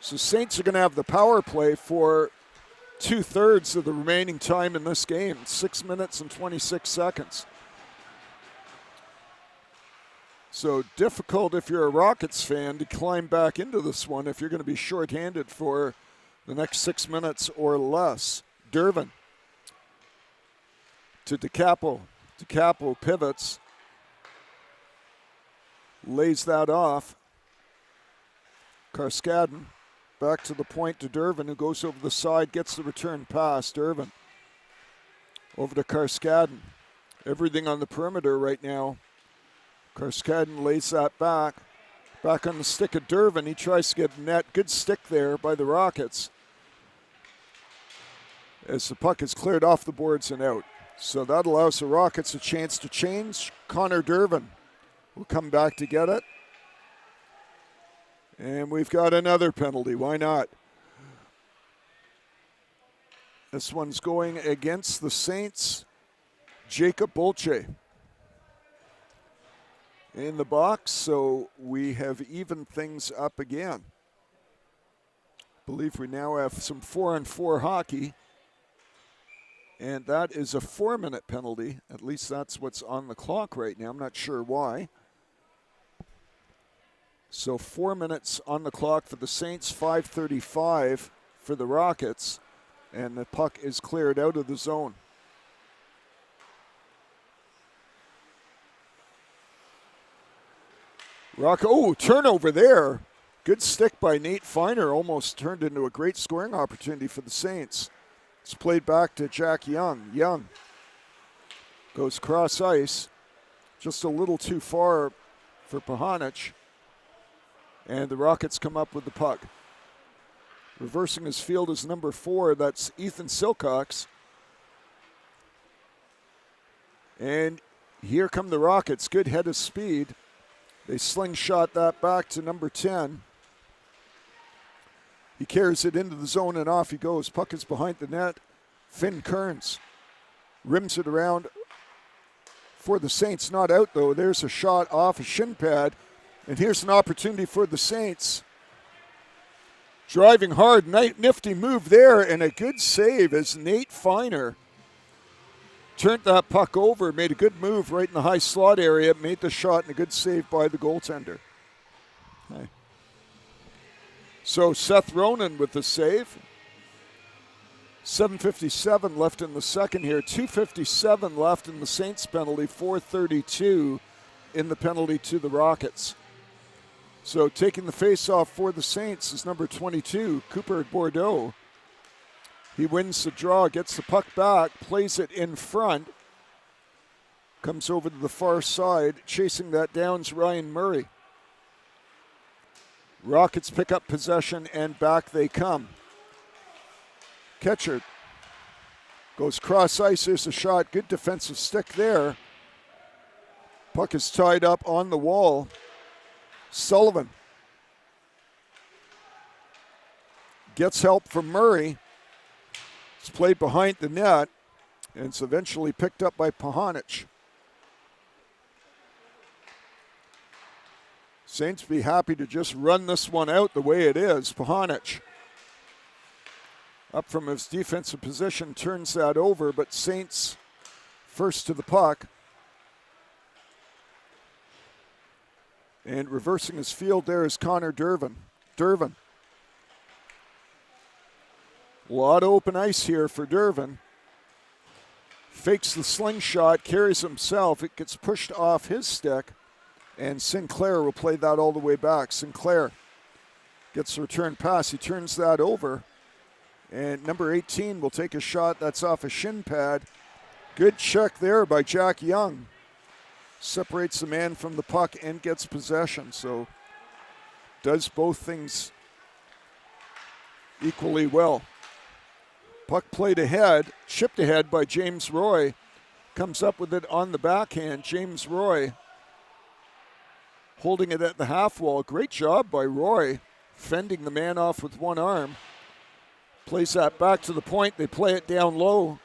So Saints are going to have the power play for 2/3 of the remaining time in this game, 6 minutes and 26 seconds. So difficult if you're a Rockets fan to climb back into this one if you're going to be shorthanded for the next 6 minutes or less. Dervin to DiCapo. DiCapo pivots, lays that off. Karskadin back to the point to Dervin, who goes over the side, gets the return pass. Dervin over to Karskadin. Everything on the perimeter right now. Karskadin lays that back. Back on the stick of Dervin. He tries to get net. Good stick there by the Rockets. As the puck is cleared off the boards and out. So that allows the Rockets a chance to change. Connor Dervin will come back to get it. And we've got another penalty. Why not? This one's going against the Saints. Jacob Bulche in the box, so we have evened things up again. I believe we now have some 4-on-4 hockey. And that is a 4-minute penalty. At least that's what's on the clock right now. I'm not sure why. So 4 minutes on the clock for the Saints, 5:35 for the Rockets. And the puck is cleared out of the zone. Turnover there. Good stick by Nate Feiner. Almost turned into a great scoring opportunity for the Saints. It's played back to Jack Young. Young goes cross ice. Just a little too far for Pahanich. And the Rockets come up with the puck. Reversing his field is number 4. That's Ethan Silcox. And here come the Rockets. Good head of speed. They slingshot that back to number 10. He carries it into the zone and off he goes. Puck is behind the net. Finn Kearns rims it around for the Saints. Not out though. There's a shot off a shin pad. And here's an opportunity for the Saints. Driving hard, nifty move there, and a good save as Nate Feiner turned that puck over, made a good move right in the high slot area, made the shot, and a good save by the goaltender. Okay. So Seth Ronan with the save. 7:57 left in the second here. 2:57 left in the Saints penalty. 4:32 in the penalty to the Rockets. So taking the face-off for the Saints is number 22, Cooper Bordeaux. He wins the draw, gets the puck back, plays it in front, comes over to the far side. Chasing that down's Ryan Murray. Rockets pick up possession, and back they come. Ketchard goes cross ice. There's a shot. Good defensive stick there. Puck is tied up on the wall. Sullivan gets help from Murray. It's played behind the net, and it's eventually picked up by Pahanich. Saints be happy to just run this one out the way it is. Pahanich up from his defensive position, turns that over, but Saints first to the puck. And reversing his field there is Connor Dervin. Dervin. A lot of open ice here for Dervin. Fakes the slingshot, carries himself. It gets pushed off his stick, and Sinclair will play that all the way back. Sinclair gets the return pass. He turns that over, and number 18 will take a shot. That's off a shin pad. Good check there by Jack Young. Separates the man from the puck and gets possession. So does both things equally well. Puck played ahead, chipped ahead by James Roy. Comes up with it on the backhand. James Roy holding it at the half wall. Great job by Roy, fending the man off with one arm. Plays that back to the point. They play it down low.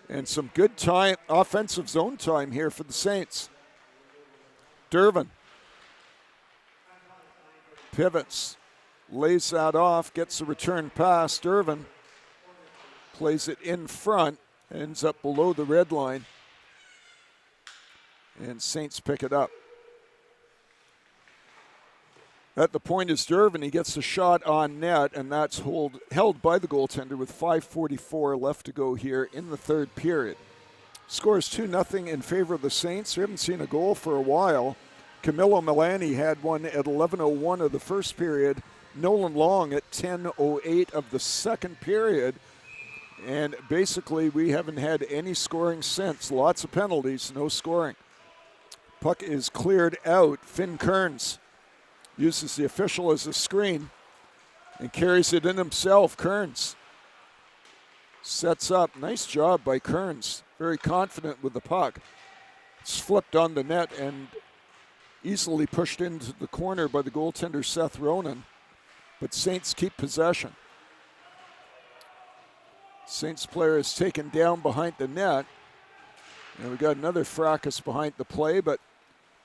And some good time, offensive zone time here for the Saints. Dervin pivots, lays that off, gets a return pass. Dervin plays it in front, ends up below the red line. And Saints pick it up. At the point is Dervin. He gets the shot on net, and that's held by the goaltender with 5:44 left to go here in the third period. Scores 2-0 in favor of the Saints. We haven't seen a goal for a while. Camilo Milani had one at 11:01 of the first period. Nolan Long at 10:08 of the second period. And basically, we haven't had any scoring since. Lots of penalties, no scoring. Puck is cleared out. Finn Kearns uses the official as a screen and carries it in himself. Kearns sets up. Nice job by Kearns. Very confident with the puck. It's flipped on the net and easily pushed into the corner by the goaltender Seth Ronan. But Saints keep possession. Saints player is taken down behind the net. And we got another fracas behind the play, but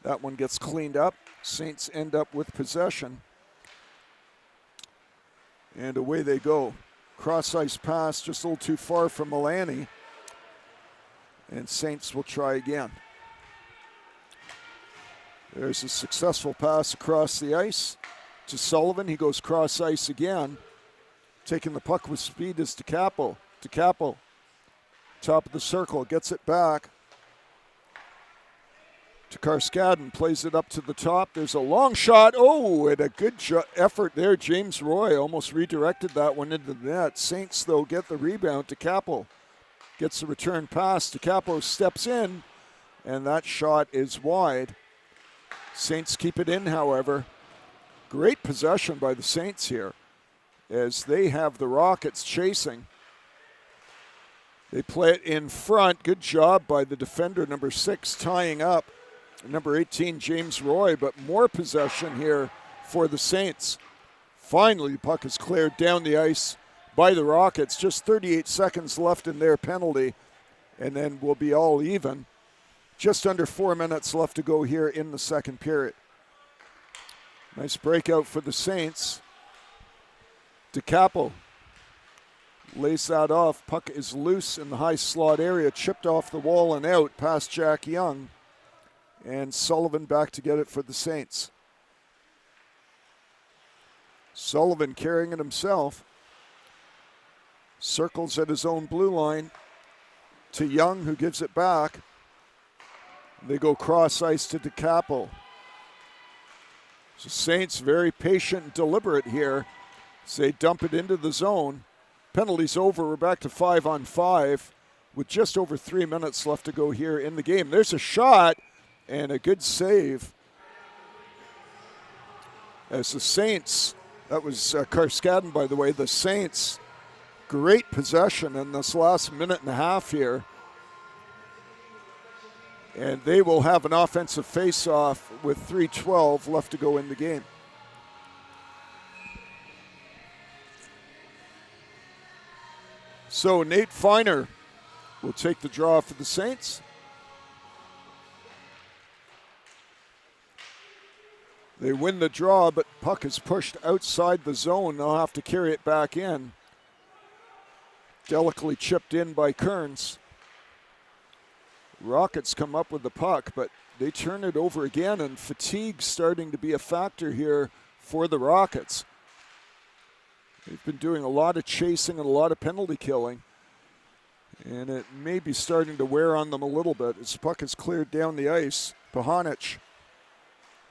that one gets cleaned up. Saints end up with possession. And away they go. Cross-ice pass just a little too far from Milani. And Saints will try again. There's a successful pass across the ice to Sullivan. He goes cross-ice again. Taking the puck with speed is DeCapo. DeCapo, top of the circle, gets it back to Karskadin, plays it up to the top. There's a long shot. Oh, and a good effort there. James Roy almost redirected that one into the net. Saints, though, get the rebound. DeCapo gets the return pass. DeCapo steps in, and that shot is wide. Saints keep it in, however. Great possession by the Saints here as they have the Rockets chasing. They play it in front. Good job by the defender, number 6, tying up number 18, James Roy, but more possession here for the Saints. Finally, the puck is cleared down the ice by the Rockets. Just 38 seconds left in their penalty, and then we'll be all even. Just under 4 minutes left to go here in the second period. Nice breakout for the Saints. DeCapo lays that off. Puck is loose in the high slot area, chipped off the wall and out past Jack Young. And Sullivan back to get it for the Saints. Sullivan carrying it himself. Circles at his own blue line to Young, who gives it back. They go cross ice to DeCapo. So Saints very patient and deliberate here as they dump it into the zone. Penalty's over. We're back to 5-on-5 with just over 3 minutes left to go here in the game. There's a shot and a good save as the Saints, that was Karskadin, by the way, the Saints, great possession in this last minute and a half here. And they will have an offensive face-off with 3:12 left to go in the game. So Nate Feiner will take the draw for the Saints. They win the draw, but puck is pushed outside the zone. They'll have to carry it back in. Delicately chipped in by Kearns. Rockets come up with the puck, but they turn it over again, and fatigue starting to be a factor here for the Rockets. They've been doing a lot of chasing and a lot of penalty killing, and it may be starting to wear on them a little bit. As the puck is cleared down the ice, Pahanic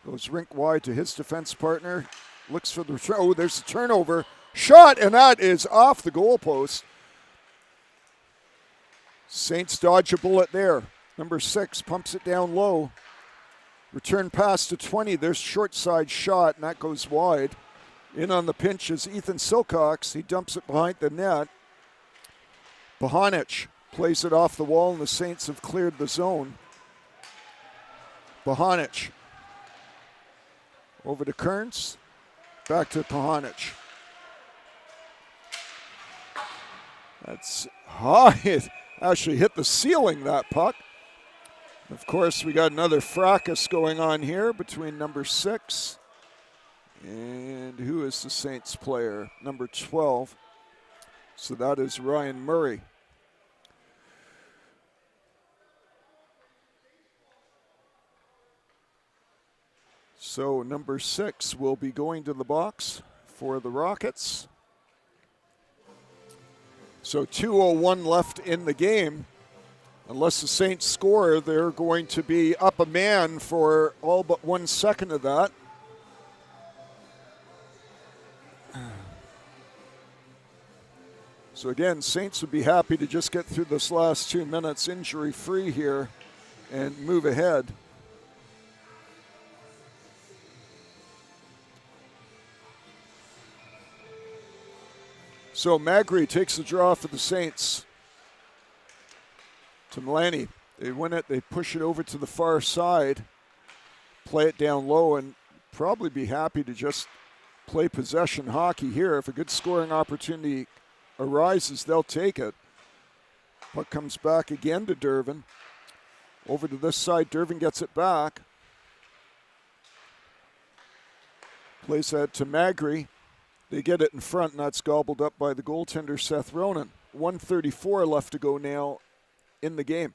goes rink wide to his defense partner, looks for the return. Oh, there's a turnover. Shot, and that is off the goalpost. Saints dodge a bullet there. Number 6 pumps it down low. Return pass to 20. There's short side shot, and that goes wide. In on the pinch is Ethan Silcox. He dumps it behind the net. Pahanic plays it off the wall, and the Saints have cleared the zone. Pahanic over to Kearns. Back to Pahanic. That's high. It actually hit the ceiling, that puck. Of course, we got another fracas going on here between number 6 and who is the Saints player? Number 12. So that is Ryan Murray. So number 6 will be going to the box for the Rockets. So 2:01 left in the game. Unless the Saints score, they're going to be up a man for all but 1 second of that. So again, Saints would be happy to just get through this last 2 minutes injury-free here and move ahead. So Magri takes the draw for the Saints. To Milani. They win it, they push it over to the far side, play it down low, and probably be happy to just play possession hockey here. If a good scoring opportunity arises, they'll take it. Puck comes back again to Dervin. Over to this side, Dervin gets it back. Plays that to Magri. They get it in front, and that's gobbled up by the goaltender, Seth Ronan. 1:34 left to go now in the game.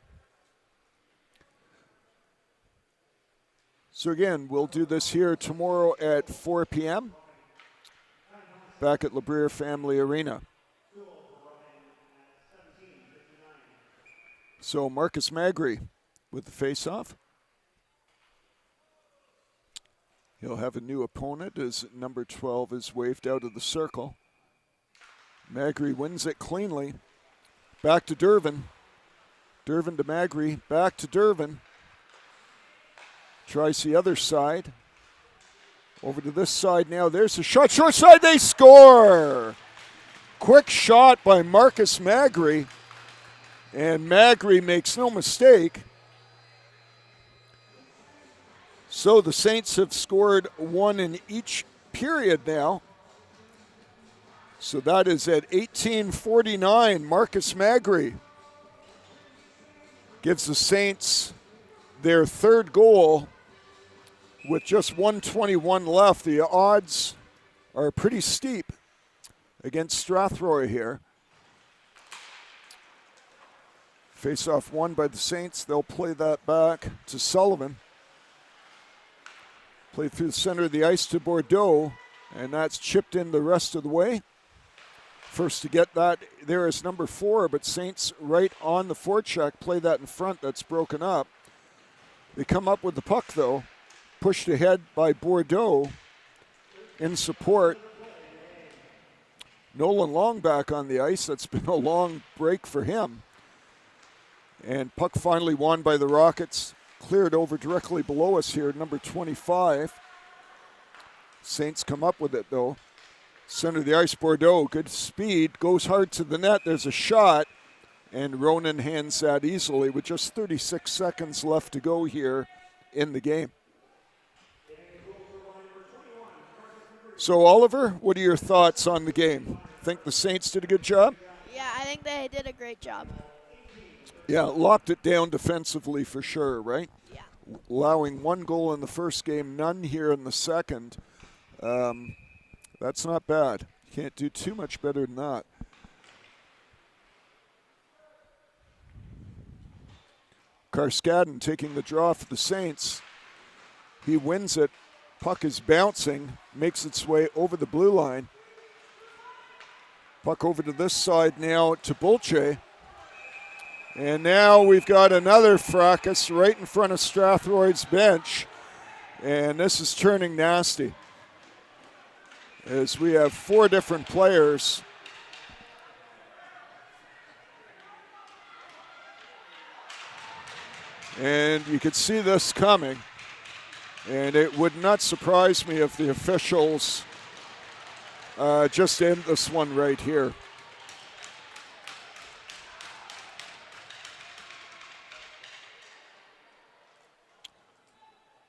So again, we'll do this here tomorrow at 4 p.m. back at LeBrier Family Arena. So Marcus Magri with the faceoff. He'll have a new opponent as number 12 is waved out of the circle. Magri wins it cleanly. Back to Dervin. Dervin to Magri, back to Dervin. Tries the other side. Over to this side now. There's a shot. Short side, they score! Quick shot by Marcus Magri. And Magri makes no mistake. So the Saints have scored one in each period now. So that is at 18:49. Marcus Magri gives the Saints their third goal with just 1:21 left. The odds are pretty steep against Strathroy here. Face-off won by the Saints. They'll play that back to Sullivan. Played through the center of the ice to Bordeaux, and that's chipped in the rest of the way. First to get that there is number 4, but Saints right on the forecheck play that in front. That's broken up. They come up with the puck, though, pushed ahead by Bordeaux in support. Nolan Long back on the ice. That's been a long break for him. And puck finally won by the Rockets. Cleared over directly below us here, number 25. Saints come up with it, though. Center of the ice, Bordeaux, good speed, goes hard to the net. There's a shot, and Ronan hands that easily with just 36 seconds left to go here in the game. So, Oliver, what are your thoughts on the game? Think the Saints did a good job? Yeah, I think they did a great job. Yeah, locked it down defensively for sure, right? Yeah. Allowing one goal in the first game, none here in the second. That's not bad. Can't do too much better than that. Karskadden taking the draw for the Saints. He wins it. Puck is bouncing, makes its way over the blue line. Puck over to this side now to Bolche. And now we've got another fracas right in front of Strathroy's bench. And this is turning nasty, as we have 4 different players. And you could see this coming. And it would not surprise me if the officials just end this one right here.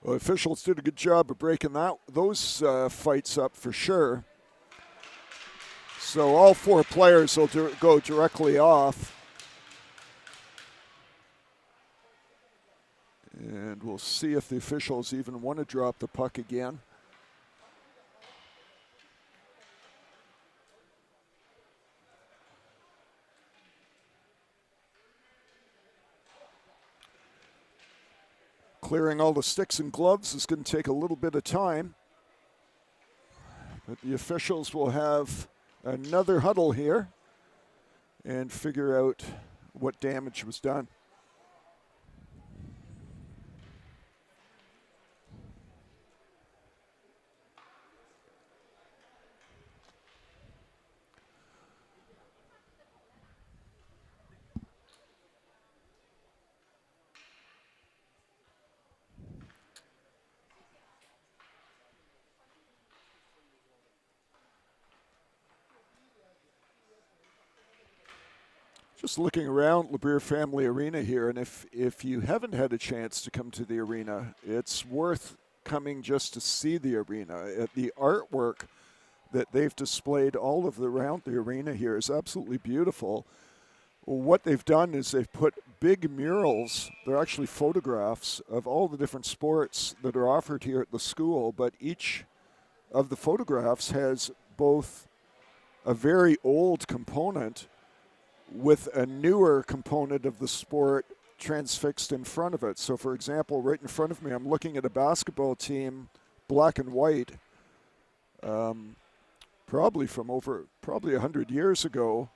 Well, officials did a good job of breaking those fights up for sure. So all 4 players will go directly off. And we'll see if the officials even want to drop the puck again. Clearing all the sticks and gloves is going to take a little bit of time. But the officials will have another huddle here and figure out what damage was done. Just looking around Labeer Family Arena here, and if you haven't had a chance to come to the arena, it's worth coming just to see the arena. The artwork that they've displayed all of around the arena here is absolutely beautiful. Well, what they've done is they've put big murals. They're actually photographs of all the different sports that are offered here at the school, but each of the photographs has both a very old component with a newer component of the sport transfixed in front of it. So, for example, right in front of me, I'm looking at a basketball team, black and white, probably from over 100 years ago,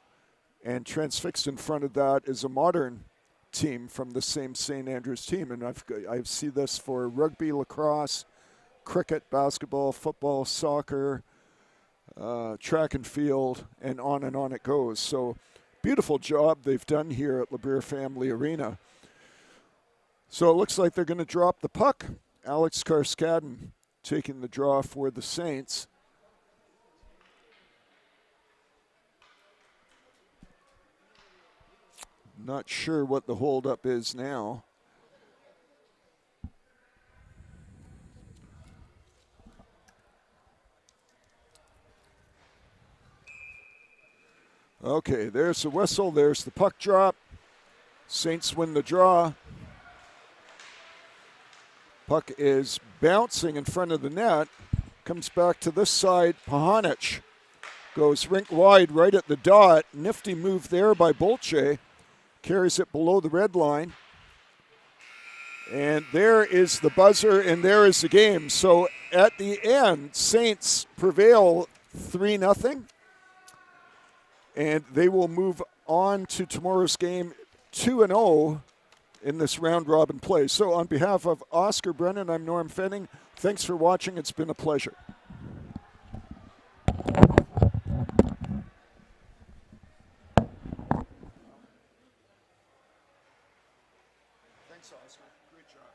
and transfixed in front of that is a modern team from the same St. Andrews team. And I see this for rugby, lacrosse, cricket, basketball, football, soccer, track and field, and on it goes. So, beautiful job they've done here at Labeer Family Arena. So it looks like they're going to drop the puck. Alex Karskadin taking the draw for the Saints. Not sure what the holdup is now. Okay, there's the whistle. There's the puck drop. Saints win the draw. Puck is bouncing in front of the net. Comes back to this side. Pahanich goes rink wide right at the dot. Nifty move there by Bolche. Carries it below the red line. And there is the buzzer, and there is the game. So at the end, Saints prevail 3-0. And they will move on to tomorrow's game 2-0 in this round-robin play. So on behalf of Oscar Brennan, I'm Norm Fenning. Thanks for watching. It's been a pleasure. Thanks, Oscar. Great job.